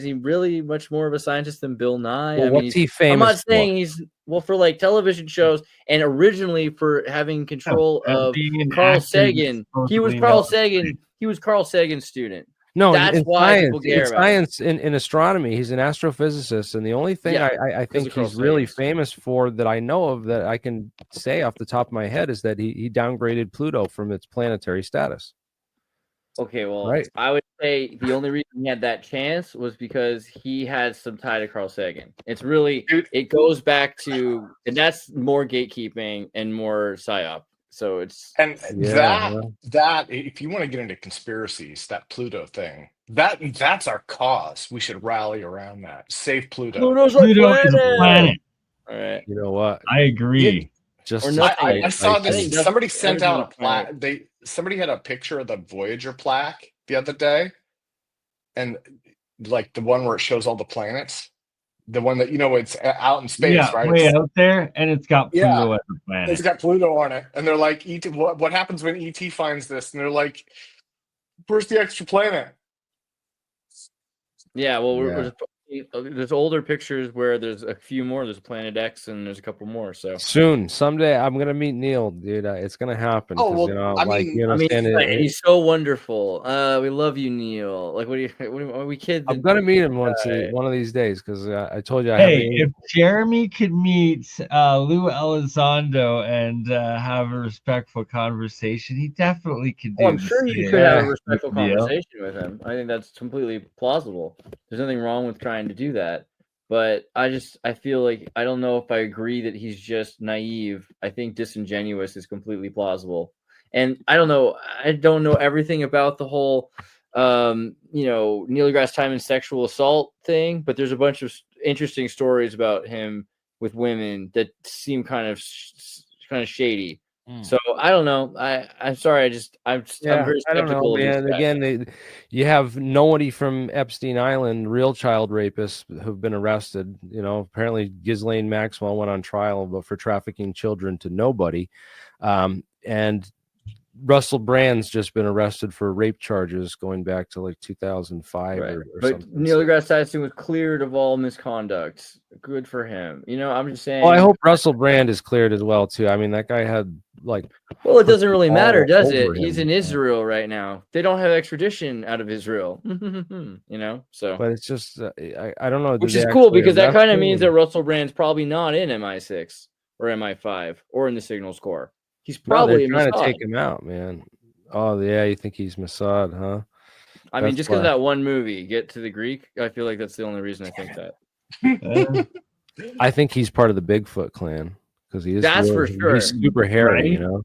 B: he really much more of a scientist than Bill Nye?
A: Well, what's he famous?
B: I'm not saying he's for like television shows, and originally for having control of Carl Sagan. He was Carl Sagan. He was Carl Sagan's student.
A: No,
B: That's
A: in
B: why people care about it.
A: science, in astronomy, he's an astrophysicist, and the only thing
B: Yeah,
A: I think
B: physical
A: he's really
B: science.
A: famous for that I know of that I can say off the top of my head is that he downgraded Pluto from its planetary status.
B: Okay, well,
A: Right.
B: I would say the only reason he had that chance was because he had some tie to Carl Sagan. It's really, it goes back to, and that's more gatekeeping and more psyop. So it's
D: And
A: Yeah,
D: that if you want to get into conspiracies, that Pluto thing, that's our cause. We should rally around that. Save Pluto.
B: Pluto's our
C: Pluto is a planet.
B: All right.
A: you know what?
C: I agree.
A: Just
B: Or
A: to
B: nothing.
D: I
A: spite
D: saw
B: I think
D: this. Somebody
B: nothing-
D: sent out a
B: everything's planet.
D: plaque. Somebody had a picture of the Voyager plaque the other day, and like the one where it shows all the planets, the one that it's out in space,
C: Yeah,
D: right?
C: way out there, and it's got
D: Yeah.
C: Pluto as a planet.
D: It's got Pluto on it, and they're like, "ET, what happens when ET finds this?" And they're like, "Where's the extra planet?"
B: Yeah, well,
A: Yeah.
B: there's older pictures where there's a few more. There's Planet X and there's a couple more. So
A: soon, someday, I'm gonna meet Neil, dude. It's gonna happen.
D: Oh,
A: 'cause,
D: well, I mean-
A: you
B: I mean,
A: understand
B: he's so wonderful. We love you, Neil. Like, are we kids?
A: I'm gonna meet him one of these days because I told you I
C: Hey,
A: have
C: if Jeremy could meet Lou Elizondo and have a respectful conversation, he definitely could do
B: Oh, I'm
C: the
B: sure you
C: same.
B: could have a
A: Yeah.
B: respectful
C: Deal.
B: conversation with him. I think that's completely plausible. There's nothing wrong with trying to do that. But I feel like I don't know if I agree that he's just naive. I think disingenuous is completely plausible. And I don't know everything about the whole Neil deGrasse Tyson sexual assault thing, but there's a bunch of interesting stories about him with women that seem kind of shady. So I don't know. I'm sorry. I'm very
A: I don't
B: skeptical
A: know,
B: of this
A: man.
B: guy.
A: Again, you have nobody from Epstein Island, real child rapists who've been arrested. Apparently Ghislaine Maxwell went on trial for trafficking children to nobody, and Russell Brand's just been arrested for rape charges going back to like 2005
B: Right.
A: or
B: But
A: something.
B: Neil deGrasse Tyson was cleared of all misconduct. Good for him. I'm just saying.
A: Well, I hope Russell Brand is cleared as well too. I mean, that guy had like.
B: Well, it doesn't really matter,
A: all
B: does it?
A: over
B: He's
A: him.
B: in Israel right now. They don't have extradition out of Israel. So.
A: But it's just I don't know.
B: Which
A: Did
B: is
A: they
B: cool
A: actually
B: because that
A: arrest
B: kind of
A: him?
B: means that Russell Brand's probably not in MI6 or MI5 or in the Signals Corps. He's
A: No,
B: probably
A: they're
B: in
A: trying
B: Mossad.
A: to take him out, man. Oh yeah, you think he's Mossad, huh?
B: I mean,
A: That's
B: just because of
A: why.
B: that one movie, Get to the Greek, I feel like that's the only reason I think that.
A: I think he's part of the Bigfoot clan because he is.
B: That's for sure.
A: He's super hairy,
C: Right?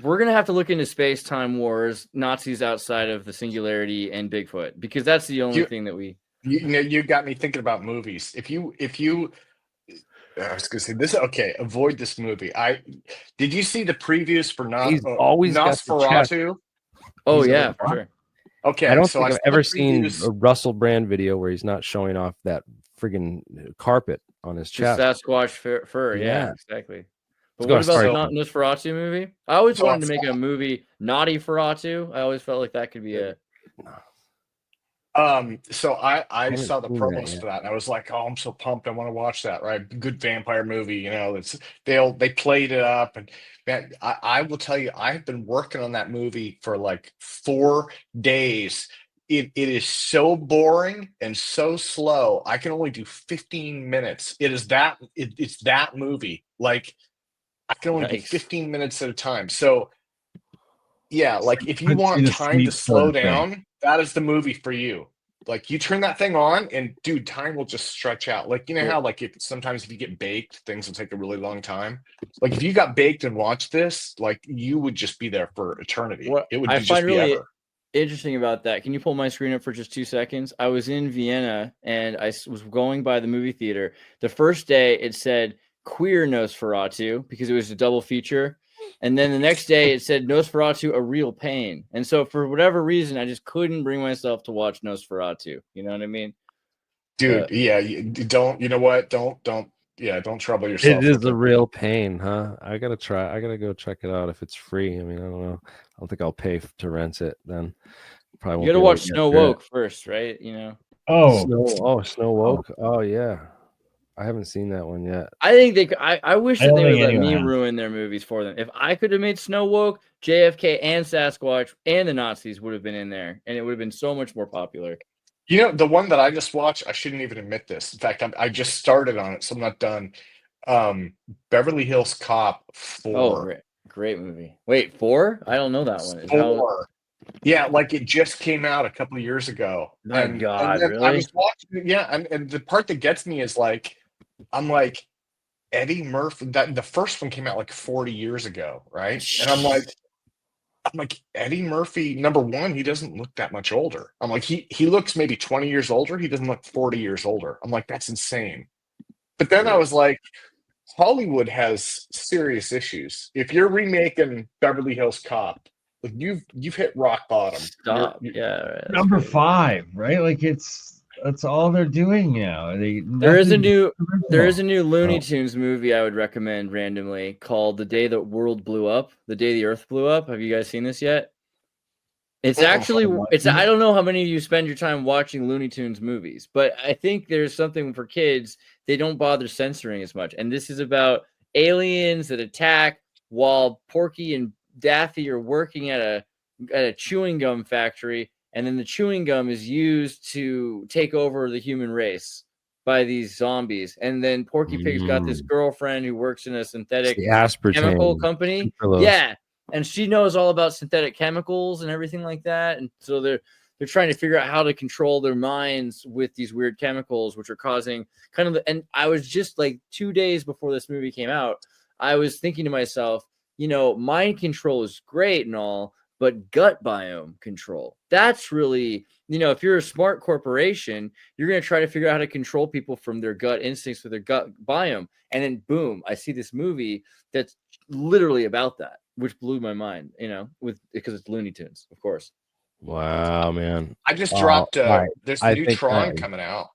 B: We're gonna have to look into space-time wars, Nazis outside of the singularity, and Bigfoot, because that's the only thing that we.
D: You got me thinking about movies. If you, I was gonna say this. Okay, avoid this movie. Did you see the previews for
A: He's always got the chest.
D: Nosferatu?
B: Oh yeah, for sure.
D: Okay,
A: I don't
D: so
A: think
D: I
A: I've
D: saw
A: ever
D: the
A: seen
D: previews.
A: a Russell Brand video where he's not showing off that friggin' carpet on his
B: Just
A: chest.
B: Sasquatch fur. Yeah,
A: Yeah.
B: exactly. But
A: Let's go.
B: what about
A: Sorry.
B: the Nosferatu movie? I always
D: So
B: wanted to make a movie Naughty Feratu. I always felt like that could be a.
D: So I
A: haven't
D: saw the
A: seen that
D: promos
A: yet.
D: for that, and I was like, "Oh, I'm so pumped! I want to watch that." Right, good vampire movie. They played it up, and man, I will tell you, I've been working on that movie for like 4 days. It is so boring and so slow. I can only do 15 minutes. It's that movie. Like I can only do
B: Nice.
D: 15 minutes at a time. So yeah, like if you
C: Puts you
D: want
C: to
D: time
C: sleep
D: to
C: sort
D: slow
C: of thing.
D: down, that is the movie for you. Like you turn that thing on and dude, time will just stretch out. Like how like sometimes if you get baked, things will take a really long time. Like if you got baked and watched this, like you would just be there for eternity.
B: What
D: It would
B: I
D: just
B: find
D: be
B: really
D: ever.
B: interesting about that. Can you pull my screen up for just 2 seconds? I was in Vienna and I was going by the movie theater. The first day it said Queer Nosferatu because it was a double feature. And then the next day it said Nosferatu, A Real Pain. And so for whatever reason, I just couldn't bring myself to watch Nosferatu. You know what I mean?
D: Dude, yeah, you don't, you know what? Don't trouble yourself.
A: It is
D: with
A: a real pain, huh? I gotta go check it out if it's free. I mean, I don't know. I don't think I'll pay to rent it. Then probably
B: You
A: won't
B: gotta
A: be able
B: watch
A: to get through
B: Snow
A: it.
B: Woke first, right?
A: Snow Woke. Oh yeah. I haven't seen that one yet.
B: I think they. I wish
C: I
B: that
C: don't
B: they would
C: think
B: let me
C: anyone has.
B: ruin their movies for them. If I could have made Snow Woke, JFK, and Sasquatch, and the Nazis would have been in there, and it would have been so much more popular.
D: You know, the one that I just watched, I shouldn't even admit this. In fact, I just started on it, so I'm not done. Beverly Hills Cop 4.
B: Oh, great movie. Wait, 4? I don't know that one. Is that
D: 4. Yeah, like it just came out a couple of years ago.
B: My
D: and
B: God,
D: then I
B: really?
D: was watching it, yeah, and the part that gets me is like, I'm like, Eddie Murphy, that the first one came out like 40 years ago, right? And I'm like, Eddie Murphy, number one, he doesn't look that much older. I'm like, he looks maybe 20 years older. He doesn't look 40 years older. I'm like, that's insane. But then I was like, Hollywood has serious issues. If you're remaking Beverly Hills Cop, like you've hit rock bottom.
B: Stop.
D: You're-
B: Yeah. Right.
C: Number 5, right? Like that's all they're doing now.
B: There is a new
C: original.
B: Looney Tunes movie I would recommend randomly called The Day the World Blew Up, The Day the Earth Blew Up. Have you guys seen this yet? It's actually I don't know how many of you spend your time watching Looney Tunes movies, but I think there's something for kids. They don't bother censoring as much. And this is about aliens that attack while Porky and Daffy are working at a chewing gum factory, and then the chewing gum is used to take over the human race by these zombies. And then Porky Pig's got this girlfriend who works in a synthetic
A: The aspartame
B: chemical company.
A: sucralose.
B: Yeah. And she knows all about synthetic chemicals and everything like that. And so they're trying to figure out how to control their minds with these weird chemicals, which are causing kind of and I was just like 2 days before this movie came out, I was thinking to myself, mind control is great and all, but gut biome control, that's really, if you're a smart corporation, you're going to try to figure out how to control people from their gut instincts with their gut biome. And then boom, I see this movie that's literally about that, which blew my mind, because it's Looney Tunes, of course.
A: Wow, man.
D: I just dropped
A: right.
D: this
A: I
D: new
A: think
D: Tron
A: that-
D: coming out.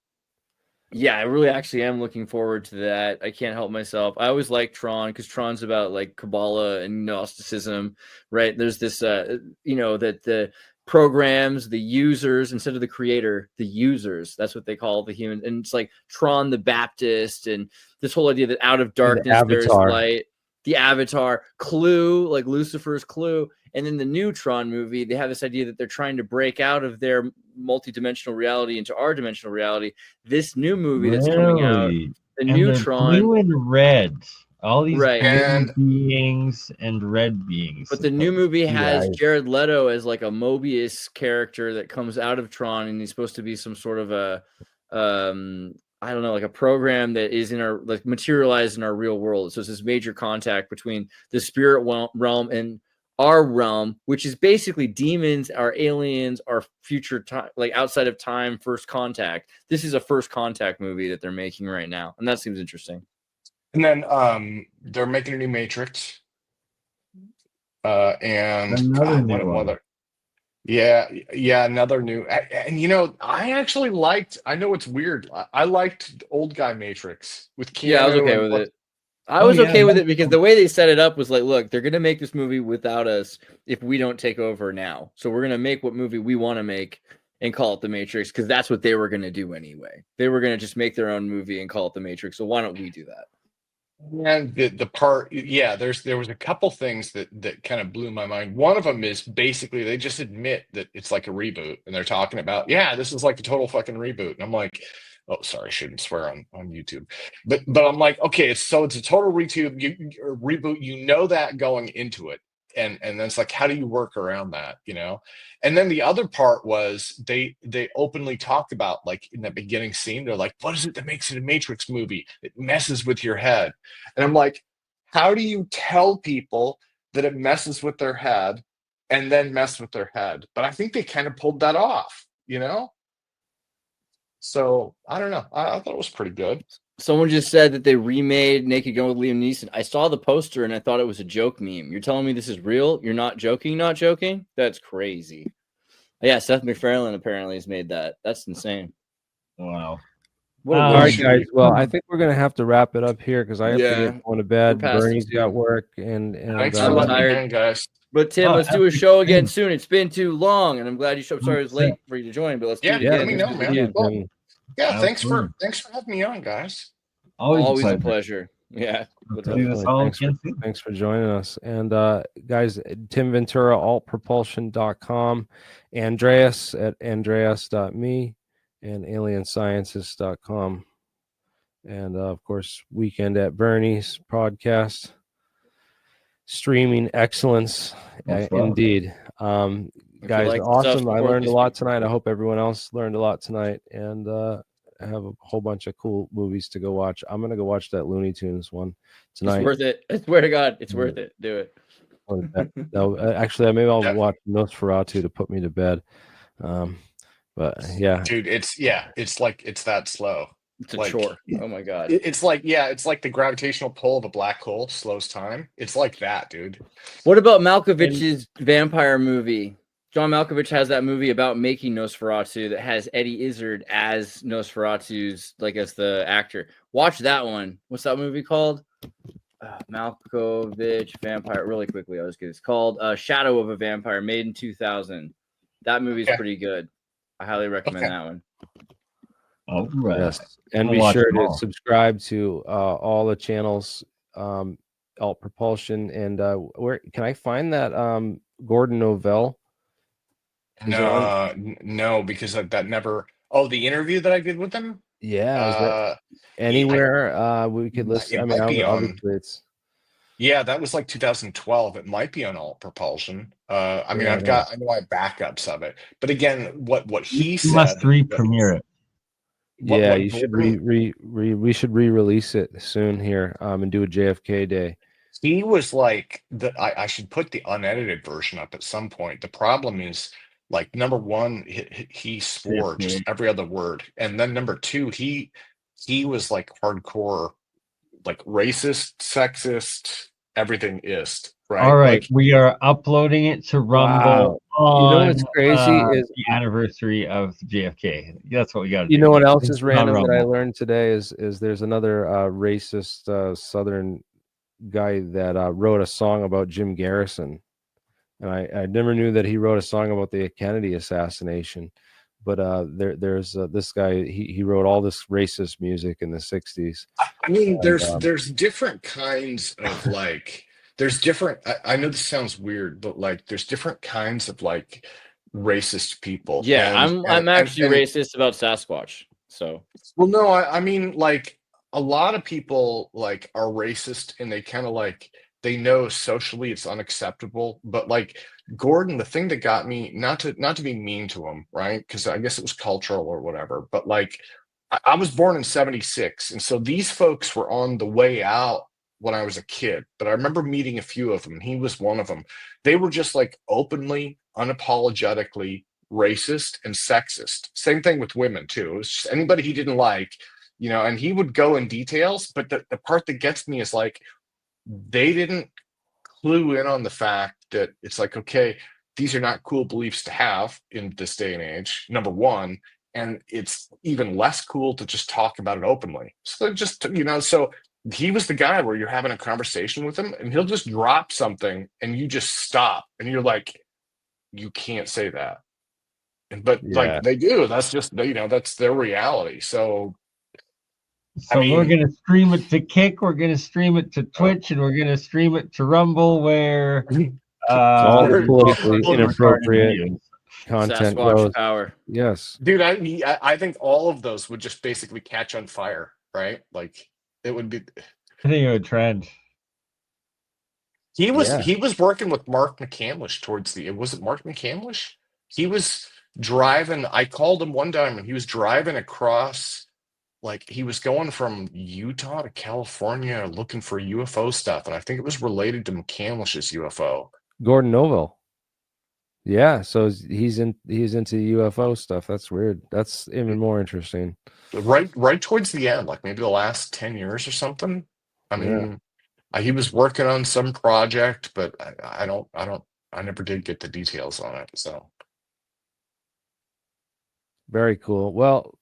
B: Yeah, I really actually am looking forward to that. I can't help myself. I always like Tron because Tron's about like Kabbalah and Gnosticism, right? There's this, that the programs, the users, instead of the creator, the users, that's what they call the human. And it's like Tron the Baptist and this whole idea that out of darkness there's light. The Avatar, Clue, like Lucifer's Clue. And then the new Tron movie, they have this idea that they're trying to break out of their multidimensional reality into our dimensional reality. This new movie that's coming out, the new Tron,
C: blue and red, all these
B: right,
C: blue beings and red beings.
B: But the new movie has Jared Leto as like a Mobius character that comes out of Tron, and he's supposed to be some sort of a I don't know, like a program that is in our, like, materialized in our real world. So it's this major contact between the spirit realm and our realm, which is basically demons, our aliens, our future time, like outside of time, first contact. This is a first contact movie that they're making right now, and that seems interesting.
D: And then they're making a new Matrix. And
C: Another new one.
D: Yeah, another new. And I actually liked. I know it's weird. I liked old guy Matrix with Keanu.
B: Yeah, I was okay with it. I was okay with it because the way they set it up was like, look, they're gonna make this movie without us if we don't take over now. So we're gonna make what movie we want to make and call it The Matrix because that's what they were gonna do anyway. They were gonna just make their own movie and call it The Matrix. So why don't we do that?
D: And the part, there was a couple things that kind of blew my mind. One of them is basically they just admit that it's like a reboot, and they're talking about, this is like a total fucking reboot. And I'm like, oh, sorry, I shouldn't swear on YouTube, but I'm like, okay, it's a total reboot. You know that going into it, and then it's like, how do you work around that, And then the other part was they openly talked about, like, in that beginning scene, they're like, what is it that makes it a Matrix movie? It messes with your head. And I'm like, how do you tell people that it messes with their head and then mess with their head? But I think they kind of pulled that off, So I don't know. I thought it was pretty good.
B: Someone just said that they remade Naked Gun with Liam Neeson. I saw the poster and I thought it was a joke meme. You're telling me this is real? You're not joking? Not joking? That's crazy. Yeah, Seth MacFarlane apparently has made that. That's insane.
C: Wow.
A: All right, guys. Well, I think we're gonna have to wrap it up here because I have to get going to bed. Bernie's got work, and
D: thanks for letting me, guys.
B: But Tim, let's do a show again soon. It's been too long, and I'm glad you showed up. Sorry it was late for you to join, but let's do it again.
D: Let me know, man. Yeah, thanks for having me on, guys.
B: Always a pleasure. Yeah.
C: Do this all again soon.
A: Thanks for joining us. And guys, Tim Ventura, altpropulsion.com, Andreas at andreas.me, and AlienScientist.com. And of course, Weekend at BurnEye's podcast. Streaming excellence, indeed. Guys, awesome. I learned a lot tonight. I hope everyone else learned a lot tonight. And I have a whole bunch of cool movies to go watch. I'm gonna go watch that Looney Tunes one tonight.
B: It's worth it. I swear to God, it's worth it. Do it.
A: Actually, maybe I'll watch Nosferatu to put me to bed. But yeah,
D: dude, it's that slow.
B: It's a chore. Oh my God.
D: It's like the gravitational pull of a black hole slows time. It's like that, dude.
B: What about Malkovich's vampire movie? John Malkovich has that movie about making Nosferatu that has Eddie Izzard as Nosferatu's, like, as the actor. Watch that one. What's that movie called? Malkovich vampire. Really quickly, I was good. It's called Shadow of a Vampire, made in 2000. That movie's pretty good. I highly recommend that one.
C: All right.
A: Yes. And be sure to subscribe to all the channels, Alt Propulsion, and where can I find that Gordon Novell?
D: No, because that never. Oh, the interview that I did with him.
A: Yeah. Anywhere we could listen. I mean, obviously it's.
D: Yeah, that was like 2012. It might be on Alt Propulsion. I mean, I know I have backups of it, but again, what he said.
C: You must re-premiere it.
A: You should we should re-release it soon here and do a JFK day.
D: He was like I should put the unedited version up at some point. The problem is, like, number one, he swore just every other word, and then number two, he was like hardcore, like racist, sexist, everything ist. Right.
C: All right, we are uploading it to Rumble.
A: Wow. You know what's crazy is
C: the anniversary of JFK. That's what we got to
A: do. You know what else is
C: it's
A: random that I learned today is there's another racist Southern guy that wrote a song about Jim Garrison, and I never knew that he wrote a song about the Kennedy assassination. But there's this guy. He wrote all this racist music in the '60s.
D: I mean, there's different kinds of like. There's different. I know this sounds weird, but like, there's different kinds of like racist people.
B: Yeah, I'm actually racist about Sasquatch. So,
D: well, no, I mean, like, a lot of people like are racist, and they kind of like, they know socially it's unacceptable. But like Gordon, the thing that got me, not to be mean to him, right? Because I guess it was cultural or whatever. But like, I was born in '76, and so these folks were on the way out when I was a kid, but I remember meeting a few of them. He was one of them. They were just like openly, unapologetically racist and sexist. Same thing with women too. It was just anybody he didn't like, and he would go in details. But the part that gets me is like, they didn't clue in on the fact that it's like, okay, these are not cool beliefs to have in this day and age, number one. And it's even less cool to just talk about it openly. So just, so he was the guy where you're having a conversation with him and he'll just drop something and you just stop and you're like, you can't say that. But like they do, that's just, that's their reality. So I mean,
C: we're going to stream it to Kick, we're going to stream it to Twitch, and we're going to stream it to Rumble, where
A: all politically inappropriate content goes.
B: Power.
A: Yes.
D: Dude, I think all of those would just basically catch on fire, right? Like, it would be.
C: I think it would trend.
D: He was working with Mark McCandlish towards was it Mark McCandlish? He was driving. I called him one time and he was driving across, like, he was going from Utah to California looking for UFO stuff, and I think it was related to McCandlish's UFO.
A: Gordon Novell. Yeah, so he's into UFO stuff. That's weird. That's even more interesting.
D: Right towards the end, like maybe the last 10 years or something. I mean, he was working on some project, but I never did get the details on it. So
A: very cool. Well,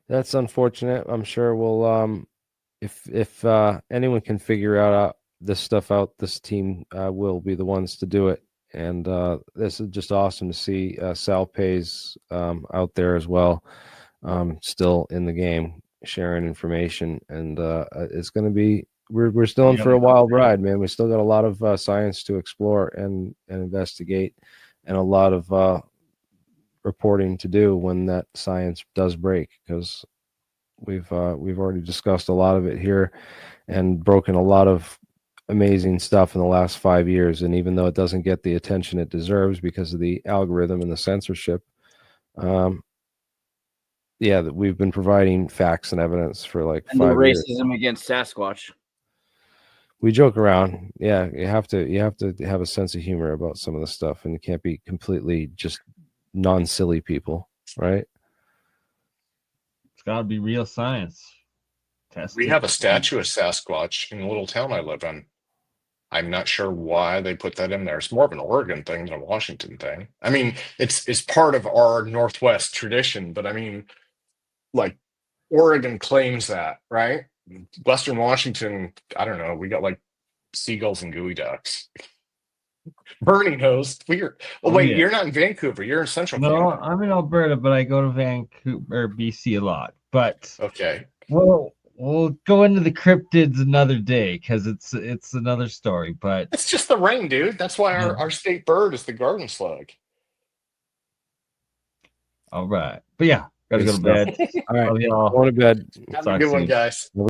A: that's unfortunate. I'm sure we'll if anyone can figure out this stuff out, this team will be the ones to do it. And this is just awesome to see Sal Pays out there as well, still in the game. sharing information, and it's going to be we're still in for a wild ride, man. We still got a lot of science to explore and investigate, and a lot of reporting to do when that science does break, because we've already discussed a lot of it here and broken a lot of amazing stuff in the last 5 years. And even though it doesn't get the attention it deserves because of the algorithm and the censorship, yeah, that we've been providing facts and evidence for like
B: and
A: 5
B: the
A: years.
B: racism against Sasquatch.
A: We joke around. Yeah, you have to have a sense of humor about some of the stuff, and you can't be completely just non-silly people, right?
C: It's got to be real science.
D: We have a statue of Sasquatch in the little town I live in. I'm not sure why they put that in there. It's more of an Oregon thing than a Washington thing. I mean, it's part of our Northwest tradition, but I mean, like, Oregon claims that, right? Western Washington, I don't know. We got like seagulls and gooey ducks. Bernie knows. Weird. Oh, wait,
C: yeah.
D: You're not in Vancouver. You're in Central
C: No,
D: Canada.
C: I'm in Alberta, but I go to Vancouver, BC a lot. But
D: Okay.
C: we'll go into the cryptids another day because it's another story. But
D: It's just the rain, dude. That's why our state bird is the garden slug.
C: all right. But yeah, gotta go to bed.
A: All right,
C: Love y'all.
A: going to bed.
D: Have a good one, guys.